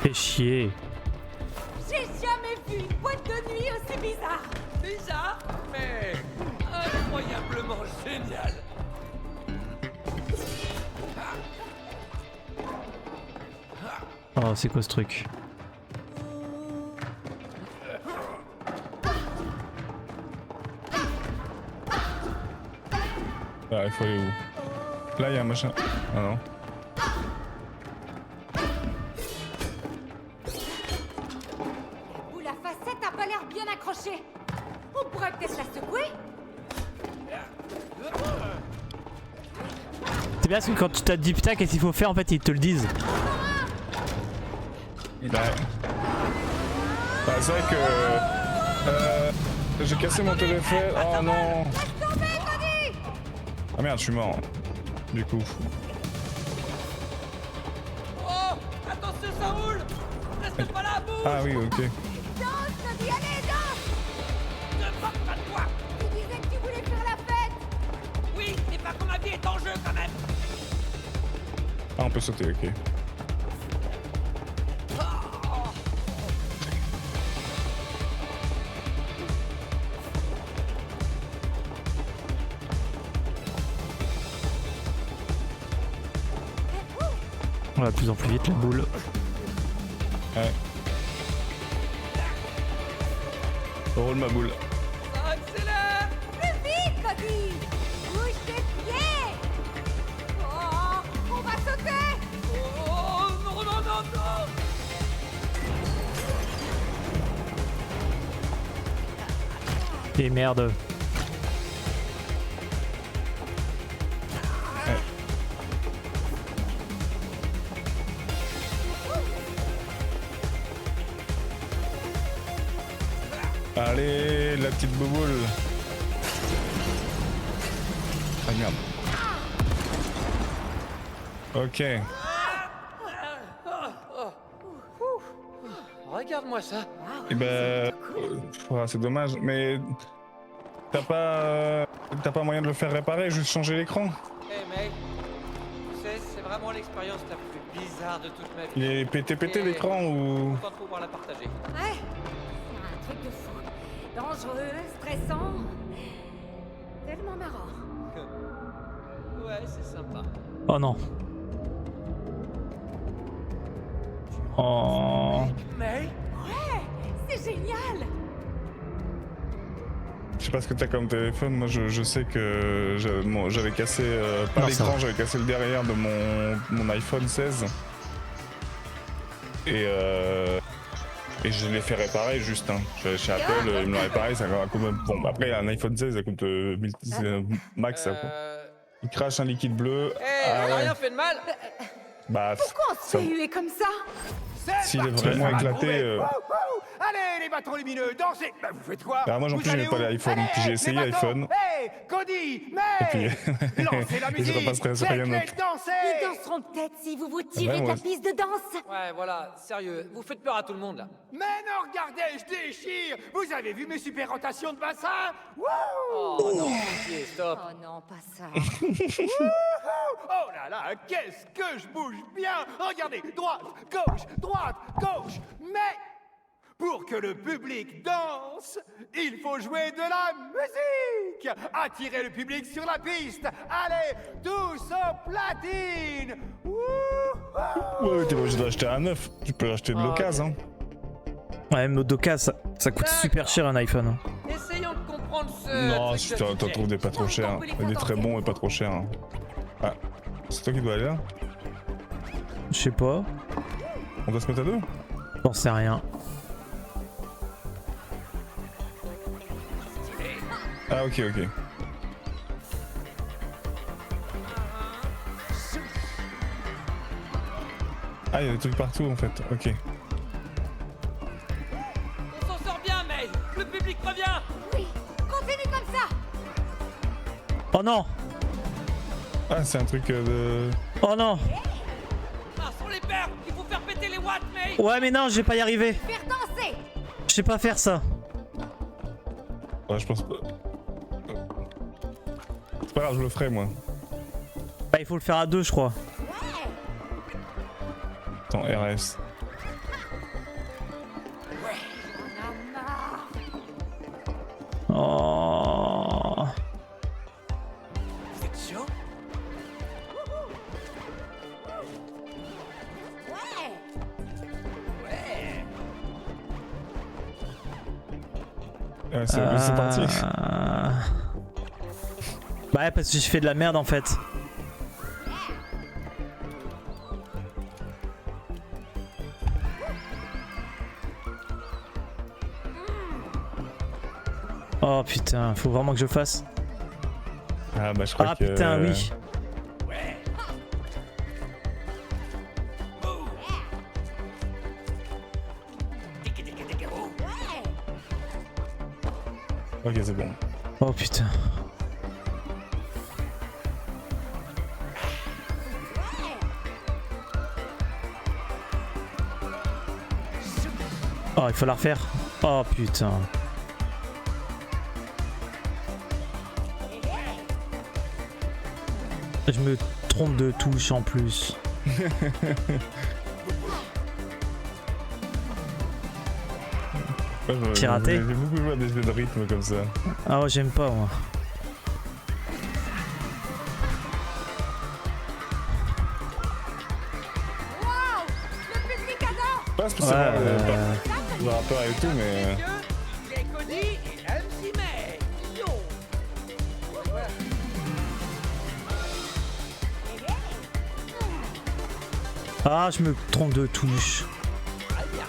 Fais chier. J'ai jamais vu une boîte de nuit aussi bizarre. Bizarre, mais incroyablement génial. Oh, c'est quoi ce truc? Ah il faut aller où? Là il y a un machin. Ah non. Où la facette a pas l'air bien accrochée. On pourrait peut-être la secouer. C'est bien parce que quand tu t'as dit putain qu'est-ce qu'il faut faire en fait ils te le disent. Bah, c'est vrai que j'ai cassé mon téléphone. Oh non. Ah merde, je suis mort. Du coup. Oh, attention, ça roule. Reste pas là, bouge. Ah oui, ok. Danse, Cody, allez, danse. Ne moque pas de toi. Tu disais que tu voulais faire la fête. Oui, c'est pas comme ma vie est en jeu quand même. Ah, on peut sauter, ok. On va de plus en plus vite la boule. Ouais. Roule ma boule. Ça accélère. Plus vite, Cody. Bouge tes pieds. Oh, on va sauter. Oh non, non, non, non. Et merde. Allez, la petite bouboule. Ah merde. Ok. Regarde-moi ça. Et ben, c'est dommage, mais t'as pas moyen de le faire réparer, juste changer l'écran. Eh mec, tu sais, c'est vraiment l'expérience la plus bizarre de toute ma vie. Il est pété l'écran ou... Content de pouvoir la partager. Ouais. C'est un truc de fou. Dangereux, stressant. Tellement marrant. Ouais, c'est sympa. Oh non. Oh. Mais Ouais, c'est génial. Je sais pas ce que t'as comme téléphone, moi je sais que j'avais cassé, pas Non, ça l'écran, va. j'avais cassé le derrière de mon iPhone 16. Et je l'ai fait réparer juste, hein. Chez Apple, ils me l'ont réparé, ça coûte même... Bon, bah après un iPhone 16, ça coûte 1000 max, ça quoi. Il crache un liquide bleu. Hey, on a rien fait de mal. Bah, Pourquoi on se ça- fait huer comme ça? s'il est vraiment Ça va éclaté... trouver. Wouh, wouh. Allez, les bâtons lumineux, dansez. Bah, vous faites quoi? Alors moi non Vous plus, j'aimais allez pas où? l'iPhone, Allez, puis j'ai les essayé bâtons. iPhone. Hey, Cody, mais puis- lancez la et musique. je repasserai rien Faites-les d'autre. danser. Ils danseront peut-être si vous vous tirez de moi, la piste de danse. Ouais, voilà, sérieux, vous faites peur à tout le monde là. Mais non, regardez, je déchire. Vous avez vu mes super rotations de bassin? Wouh. Oh non, pitié, stop. Oh non, pas ça. Oh là là, qu'est-ce que je bouge bien. Regardez, droite, gauche. Mais pour que le public danse, il faut jouer de la musique. Attirer le public sur la piste. Allez, tous aux platines. Ouais, t'es obligé d'acheter un neuf, tu peux acheter de Ah, l'occasion, hein. Ouais, mais d'occasion, ça coûte super cher un iPhone. Essayons de comprendre ce. Non, truc si de t'en budget. trouves des pas trop chers, hein. Des très bons et pas trop chers, hein. Ah, c'est toi qui dois aller là? Je sais pas, On doit se mettre à deux? j'en sais rien. Ah ok. Ah, il y a des trucs partout en fait, ok. On s'en sort bien, May. Le public revient. Oui, continue comme ça. Oh non! Ah, c'est un truc de... Oh non! Ah, sur les pertes. Il faut faire péter les watts, May. Ouais, mais non, je vais pas y arriver. Faire danser. Je sais pas faire ça. Ouais, je pense pas... C'est pas grave, je le ferai moi. Bah, il faut le faire à deux, je crois. Ouais. Attends, RS. On a marre. Oh. Vous êtes chaud? Ouais. Ouais, c'est parti. Bah ouais, parce que je fais de la merde en fait. Oh putain, faut vraiment que je fasse. Ah bah je crois Ah que... putain, oui. Ok, c'est bon. Oh putain. Oh, il faut la refaire. Oh putain. Je me trompe de touche en plus. Ouais, J'ai raté. J'ai beaucoup joué à des jeux de rythme comme ça. Ah ouais, j'aime pas moi. Wow, le public adore. Pas spécialement Ouais, le rappeur et tout, mais... C'est Cody et MC May. Yo. Voilà. Ah, je me trompe de touche. Très bien.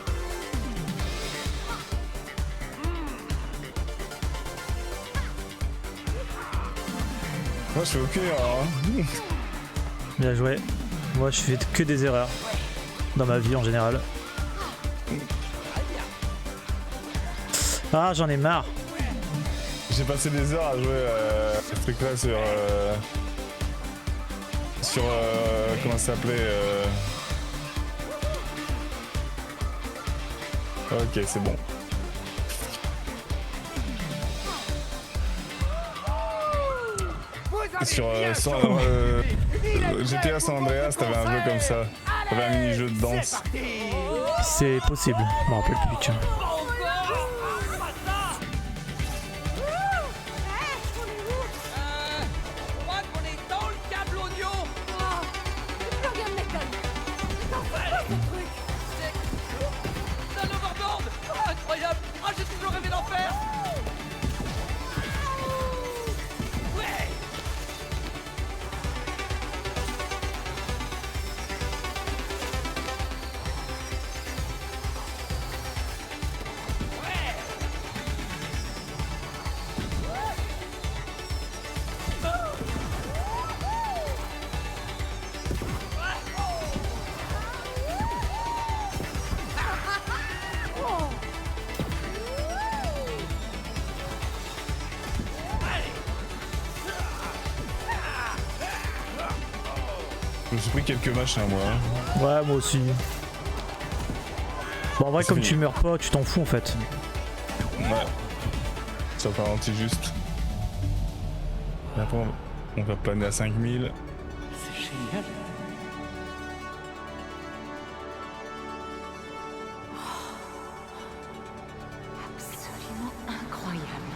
Moi je fais aucune erreur, hein. Bien joué. Moi, je fais que des erreurs. Dans ma vie en général. Ah, j'en ai marre. J'ai passé des heures à jouer à ce truc là sur comment ça s'appelait Ok, c'est bon. Vous avez Sur bien San- chanté. Il est GTA prêt San pour Andreas, votre t'avais un jeu comme ça. concert. T'avais un Allez, mini-jeu de danse. C'est parti. C'est possible. Je m'en rappelle plus. Tiens. Pas encore. Pas ça. Je crois qu'on est dans le câble audio. Oh, plus rien ne m'étonne. Attends, c'est quoi ce truc? C'est un overboard. Incroyable. Ah, j'ai toujours rêvé d'en faire. me suis pris quelques machins moi. Hein. Ouais, moi aussi. Bon, en vrai, C'est comme fini. tu meurs pas, tu t'en fous en fait. Ouais. Ça ralentit juste. Et après, on va planer à 5000. C'est génial. Absolument incroyable.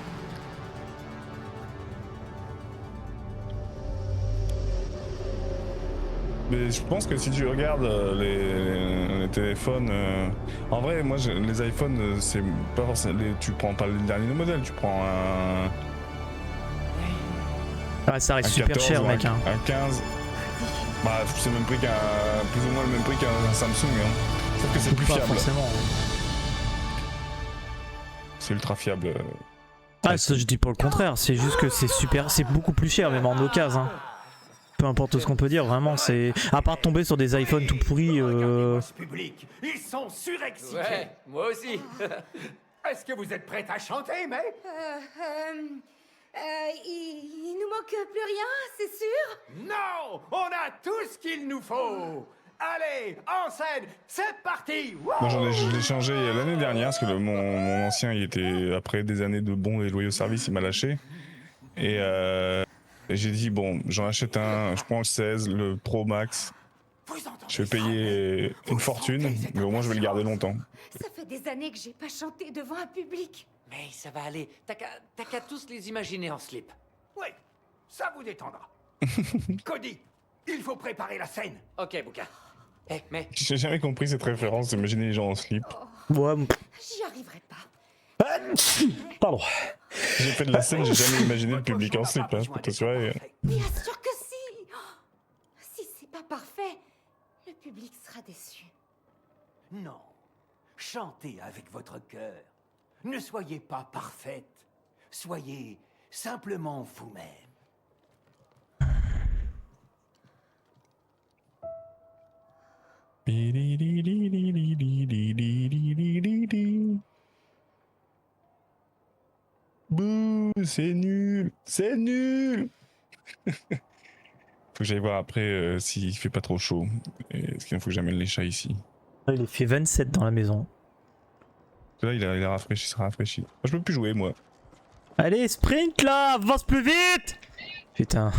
Mais je pense que si tu regardes les téléphones, en vrai, moi les iPhones, c'est pas forcément, tu prends pas le dernier modèle, tu prends un, Ah, ça un reste super 14 cher, ou mec. Hein. un 15. Bah, c'est le même prix plus ou moins le même prix qu'un Samsung, hein. Sauf que c'est plus Pas fiable. forcément. C'est ultra fiable. Ah, ça, je dis pas le contraire. C'est juste que c'est super, c'est beaucoup plus cher, même en occasion. Hein. Peu importe ce qu'on peut dire, vraiment, c'est. À part tomber sur des iPhones tout pourris. Regardez-moi ce public. Ils sont surexcités. Ouais, moi aussi. Est-ce que vous êtes prête à chanter, mais Il nous manque plus rien, c'est sûr? non, on a tout ce qu'il nous faut. Allez, en scène, c'est parti. Moi, je l'ai changé l'année dernière parce que mon ancien, il était après des années de bons et loyaux services, il m'a lâché. Et j'ai dit bon, j'en achète un, je prends le 16, le Pro Max. Vous entendez Je vais ça, payer Vous une fortune, sentez cette mais au moins je vais le garder longtemps. Ça fait des années que j'ai pas chanté devant un public. Mais ça va aller. T'as qu'à tous les imaginer en slip. Oui, ça vous détendra. Cody, il faut préparer la scène. Ok, Bouka. Eh, mais J'ai jamais compris cette référence, imaginez les gens en slip. Ouais. J'y arriverai pas. Pardon. J'ai fait de la scène, j'ai jamais imaginé le public en slip, hein, je peux t'assurer. Bien sûr que si. Si c'est pas parfait, le public sera déçu. Non, chantez avec votre cœur. Ne soyez pas parfaite. Soyez simplement vous-même. Bouh, c'est nul, c'est nul. Faut que j'aille voir après s'il fait pas trop chaud. Est-ce qu'il faut que j'amène les chats ici? Il est fait 27 dans la maison. Là, il a rafraîchi, il sera rafraîchi. Je peux plus jouer, moi. Allez, sprint là, avance plus vite. Putain.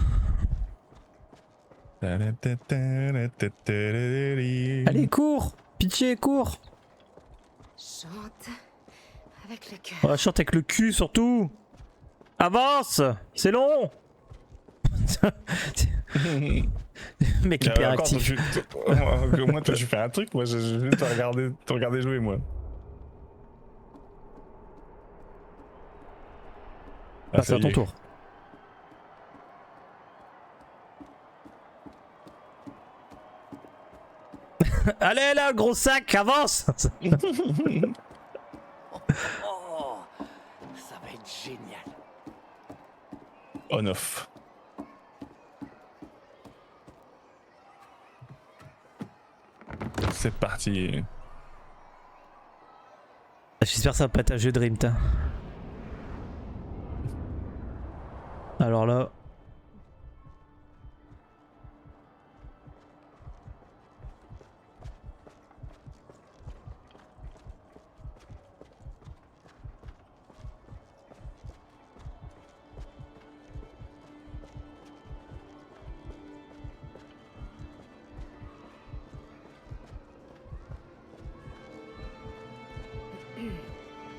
Allez, cours. Pitié, cours. Chante avec le cœur. On va chanter avec le cul surtout. Avance. C'est long. Mec hyperactif. Moi, toi, je fais un truc. Moi, je vais juste te regarder jouer, moi. Ah, c'est ça à y ton est. tour. Allez là, gros sac, avance. oh, ça va être génial. On-off. C'est parti. J'espère que ça va pas être un jeu de Dream, t'as. Alors là.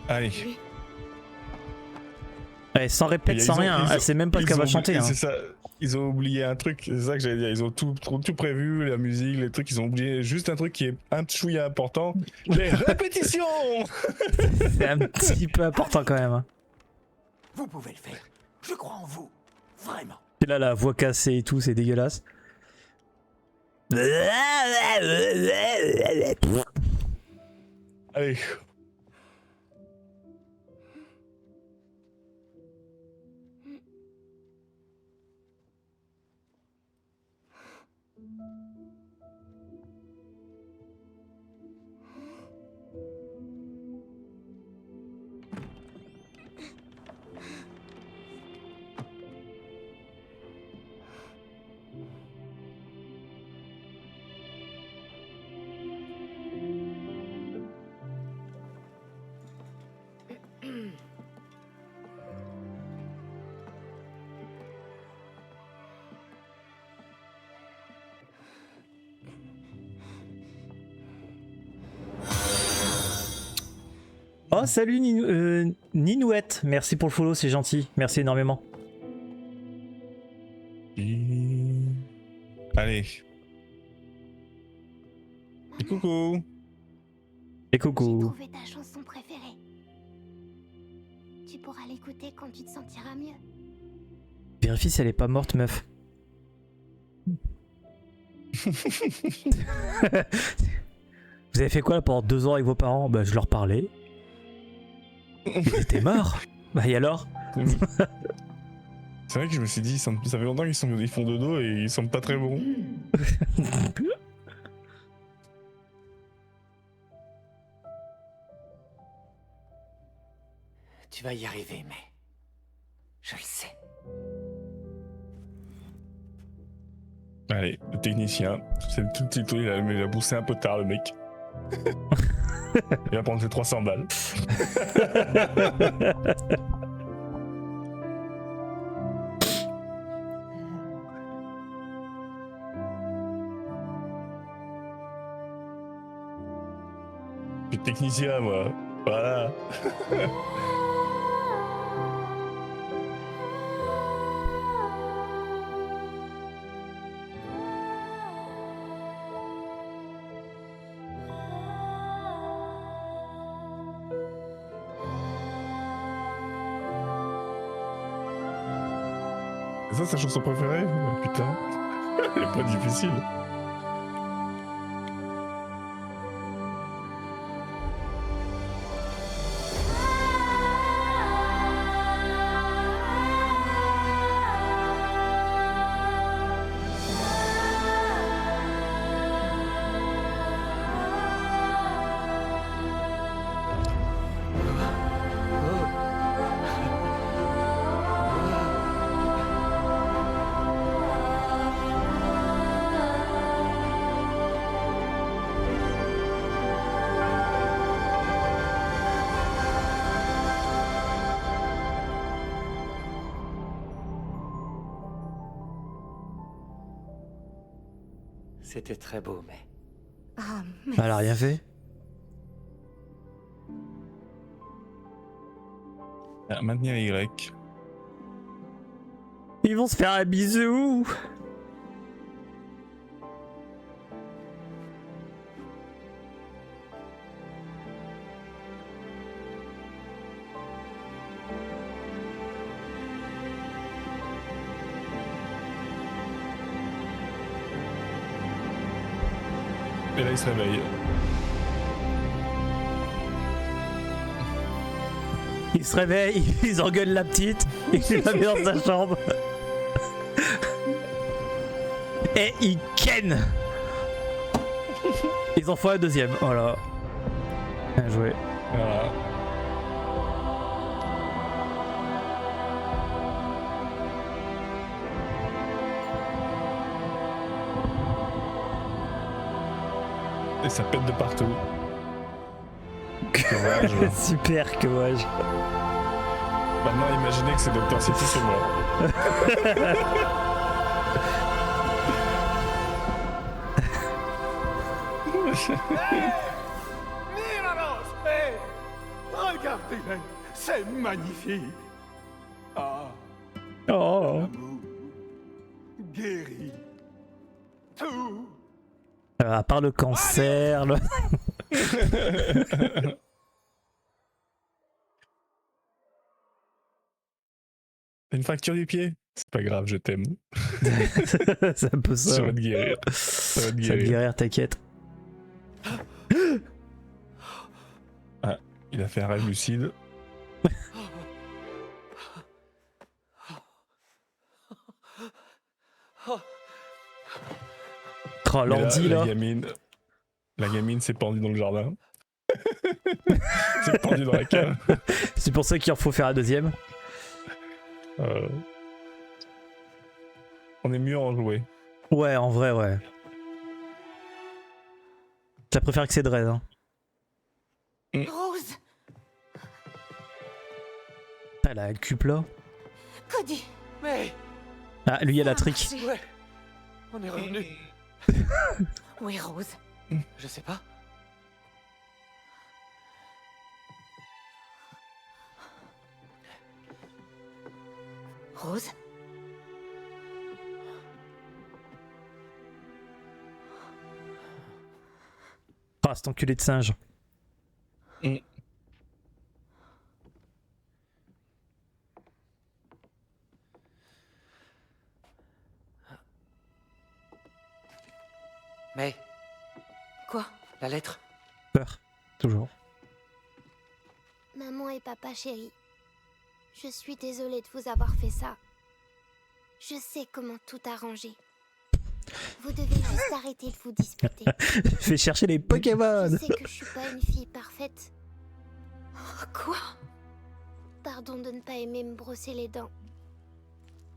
Allez. Ouais, sans répète, sans rien, hein. Elle sait même pas ce qu'elle va chanter. Hein. C'est ça. Ils ont oublié un truc, c'est ça que j'allais dire. Ils ont tout prévu, la musique, les trucs. Ils ont oublié juste un truc qui est un chouïa important. Les répétitions. C'est un petit peu important quand même. Hein. Vous pouvez le faire. Je crois en vous. Vraiment. Et là, la voix cassée et tout, c'est dégueulasse. Allez. Oh, salut Ninouette. Merci pour le follow, c'est gentil. Merci énormément. Allez. Et coucou. Et J'ai coucou. trouvé ta chanson préférée. Tu pourras l'écouter quand tu te sentiras mieux. Vérifie si elle est pas morte, meuf. Vous avez fait quoi là, pendant 2 ans avec vos parents? Bah, je leur parlais. Ils étaient morts. Bah, et alors? C'est vrai que je me suis dit, ça fait longtemps qu'ils font dodo et ils sont pas très bons. Tu vas y arriver, mais... Je le sais. Allez, le technicien, c'est le tout petit truc, il a poussé un peu tard le mec. Il va prendre ses 300 balles. Je suis technicien moi, voilà. C'est ça sa chanson préférée? Oh, putain, elle est pas difficile. C'était très beau, mais... Ah, Elle a rien fait. Ah, maintenir Y. Ils vont se faire un bisou. Et là il se réveille. Ils se réveillent, ils engueulent la petite, ils la mettent dans sa chambre. Et ils ken. Ils en font un deuxième, voilà. Bien joué. Voilà. Et ça pète de partout. Dommage. Super, que ouais. Maintenant imaginez que c'est Dr. City sur moi. Miranos! Hé! Regardez-les! C'est magnifique! Ah, Oh. l'amour guérit tout! À part le cancer, le... T'as une fracture du pied? C'est pas grave, je t'aime. c'est un peu ça. Ça va te guérir. Ça va te Ça va te guérir. guérir, t'inquiète. Ah, il a fait un rêve lucide. Oh, Mais l'ordi là. La gamine s'est pendue dans le jardin. s'est pendue dans la cave. C'est pour ça qu'il en faut faire un deuxième. On est mieux en jouer. Ouais, en vrai, ouais. Je la préfère que c'est Dredd. Hein. Rose, Elle a un cul là. Cody. Mais... Ah, lui, il a la ça a trick. marché. Ouais. On est revenu. Où est Rose? Je sais pas. Rose? Ah, cet enculé de singe. Mais, Quoi? la lettre? Peur. Toujours. Maman et papa chéri, je suis désolée de vous avoir fait ça. Je sais comment tout arranger. Vous devez juste arrêter de vous disputer. Fais chercher les Pokémon. Je sais que je suis pas une fille parfaite. Quoi? Pardon de ne pas aimer me brosser les dents.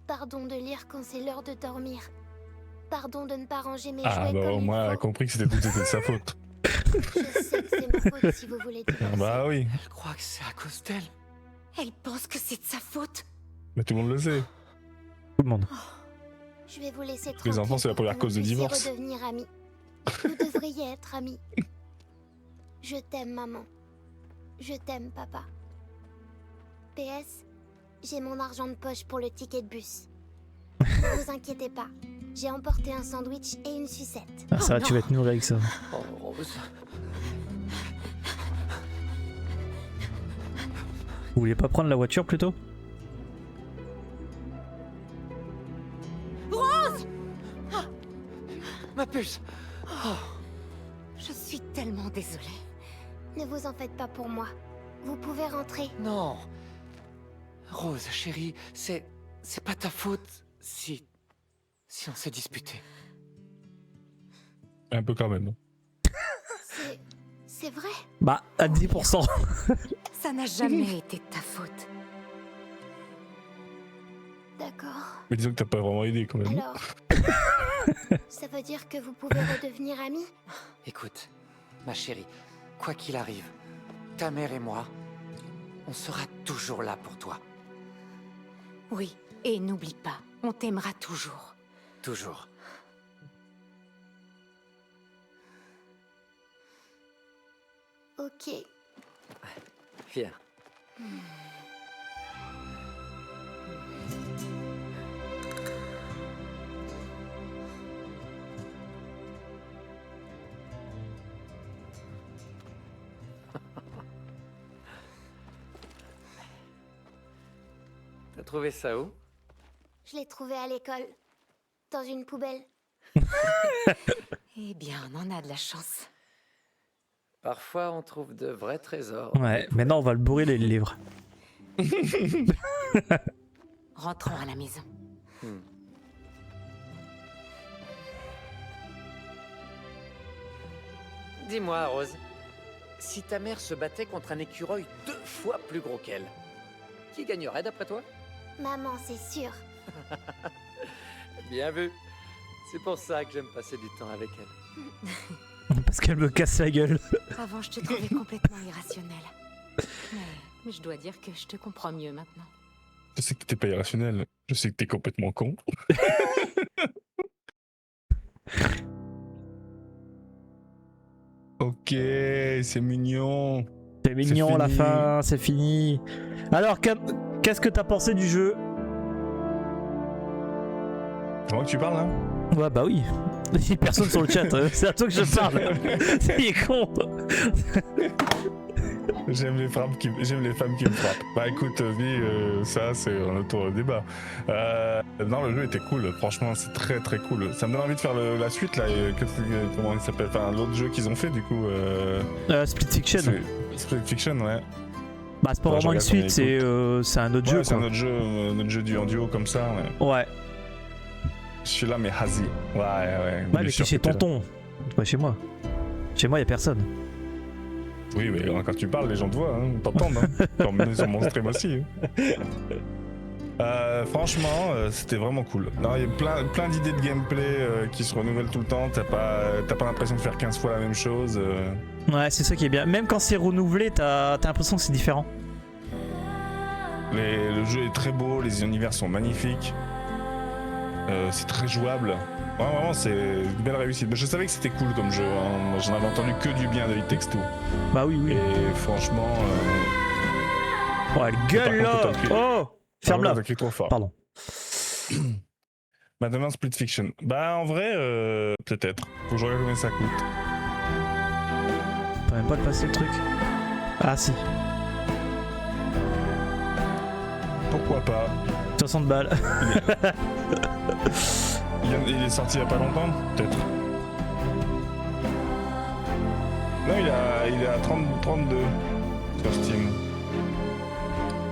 Pardon de lire quand c'est l'heure de dormir. Pardon de ne pas ranger mes Ah, jouets bah, comme au il moins, elle a faut. compris que c'était de sa faute. Je sais que c'est ma faute si vous voulez divorcer. Bah oui, Je crois que c'est à cause d'elle. Elle pense que c'est de sa faute. mais tout le monde le sait. Tout le monde. Je vais vous laisser tranquille. Les enfants, c'est la pour que première cause de vous puissiez divorce. redevenir amis. Vous devriez être amis. Je t'aime, maman. Je t'aime, papa. PS, j'ai mon argent de poche pour le ticket de bus. Ne vous inquiétez pas. J'ai emporté un sandwich et une sucette. Ah, ça va, non. tu vas être nourri avec ça. Oh, Rose. Vous voulez pas prendre la voiture plutôt? Ma puce. Je suis tellement désolée. Ne vous en faites pas pour moi. Vous pouvez rentrer. Non. Rose, chérie, c'est pas ta faute si on s'est disputé. Un peu quand même. C'est vrai. Bah, à 10%. Ça n'a jamais été de ta faute. D'accord. Mais disons que t'as pas vraiment aidé quand même. Alors, ça veut dire que vous pouvez redevenir amis? Écoute, ma chérie, quoi qu'il arrive, ta mère et moi, on sera toujours là pour toi. Oui, et n'oublie pas, on t'aimera toujours. Toujours. Ok. Viens. T'as trouvé ça où? Je l'ai trouvé à l'école. Dans une poubelle. Eh bien, on en a de la chance. Parfois, on trouve de vrais trésors. Ouais, maintenant on va le bourrer les livres. Rentrons à la maison. Dis-moi, Rose, si ta mère se battait contre un écureuil 2 fois plus gros qu'elle, qui gagnerait d'après toi? Maman, c'est sûr. Bien vu. C'est pour ça que j'aime passer du temps avec elle. Parce qu'elle me casse la gueule. Avant, je te trouvais complètement irrationnel. Mais je dois dire que je te comprends mieux maintenant. Je sais que t'es pas irrationnel. Je sais que t'es complètement con. Ok, c'est mignon. C'est mignon, la fini. fin, c'est fini. Alors, qu'est-ce que t'as pensé du jeu? C'est moi que tu parles là? Ouais, bah oui. Il y a personne sur le chat, c'est à toi que je parle. Il est con. J'aime les femmes qui me frappent. Bah écoute, ça c'est un autre débat. Non, le jeu était cool, franchement c'est très très cool. Ça me donne envie de faire la suite là. Comment il s'appelle? Enfin, l'autre jeu qu'ils ont fait du coup. Split Fiction. Split Fiction, ouais. Bah, c'est pas Ouais, vraiment une je regarde suite, sur c'est un autre Ouais, jeu. c'est Quoi. un autre jeu en duo comme ça. Ouais. Ouais. Je suis là, mais Hazi. Ouais. Ouais, mais c'est chez tonton. Pas chez moi. Chez moi, y a personne. Oui, mais quand tu parles, les gens te voient, hein, t'entendent. Hein. Comme sur mon stream aussi. Franchement, c'était vraiment cool. Il y a plein d'idées de gameplay qui se renouvellent tout le temps. T'as pas l'impression de faire 15 fois la même chose. Ouais, c'est ça qui est bien. Même quand c'est renouvelé, t'as l'impression que c'est différent. Le jeu est très beau, les univers sont magnifiques. C'est très jouable. Ouais, vraiment, c'est une belle réussite. Mais je savais que c'était cool comme jeu. Hein. J'en avais entendu que du bien de It Takes Two. Bah oui, oui. Et franchement. Oh, elle gueule par là. contre, Oh, ferme-la. T'as crié trop fort. Pardon. Maintenant, Split Fiction. Bah, en vrai, peut-être. Faut que je regarde combien ça coûte. On peut même pas le passer le truc. Ah si, Pourquoi pas? 60 balles. Il est sorti il y a pas longtemps, peut-être. Non, il est à 32 sur Steam.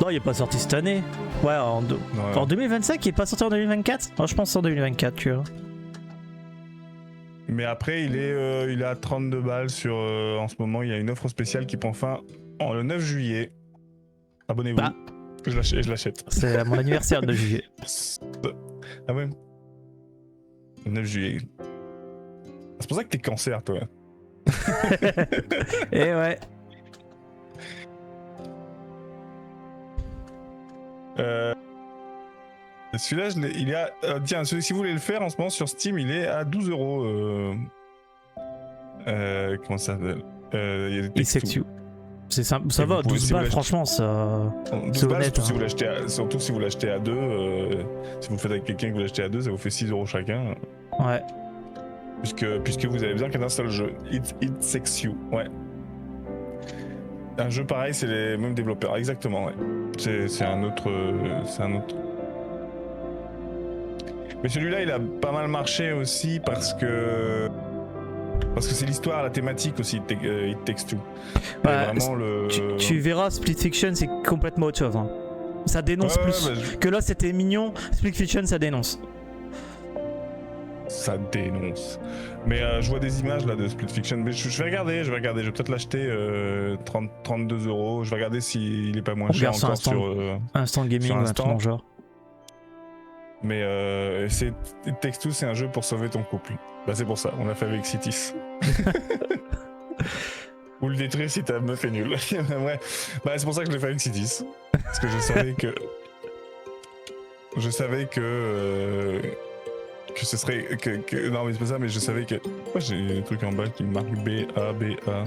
Non, il est pas sorti cette année. Ouais, en 2025, il est pas sorti en 2024. Je pense en 2024, tu vois. Mais après, il est à 32 balles sur. En ce moment, il y a une offre spéciale qui prend fin le 9 juillet. Abonnez-vous. Bah. Je l'achète. C'est mon anniversaire de juillet. Ah ouais. Le 9 juillet. C'est pour ça que t'es cancer, toi. Et ouais. Celui-là, il est à. Tiens, si vous voulez le faire en ce moment sur Steam, il est à 12 euros. Comment ça s'appelle? Il y a des Il textos. sexy. C'est simple, ça Et va, vous pouvez, 12 si vous balles, l'achetez- franchement, ça. 12 C'est balles, honnête, surtout si vous l'achetez à deux. Si vous le faites avec quelqu'un que vous l'achetez à deux, ça vous fait 6 euros chacun. Ouais. Puisque vous avez besoin qu'un seul jeu. It Sex You, ouais. Un jeu pareil, c'est les mêmes développeurs, exactement, ouais. C'est un autre. Mais celui-là, il a pas mal marché aussi parce que c'est l'histoire, la thématique aussi, It Takes Two. Et Ouais, vraiment le. Tu verras, Split Fiction, c'est complètement autre chose. Hein. Ça dénonce Ouais, plus. bah, Que là, c'était mignon. Split Fiction, ça dénonce. ça dénonce. Mais je vois des images là de Split Fiction. Mais je vais regarder. Je vais peut-être l'acheter 32 euros. Je vais regarder s'il est pas moins On cher regarde sur encore Instant. sur. Instant Gaming sur ou un truc Instant. dans le genre. Mais It Takes Two, c'est un jeu pour sauver ton couple. Bah c'est pour ça, on l'a fait avec Citis. Ou le détruire si ta meuf est nulle. Ouais. Bah c'est pour ça que je l'ai fait avec Citis. Parce que je savais que... que ce serait... Non mais c'est pas ça, mais je savais que... Moi j'ai des trucs en bas qui me marquent BA.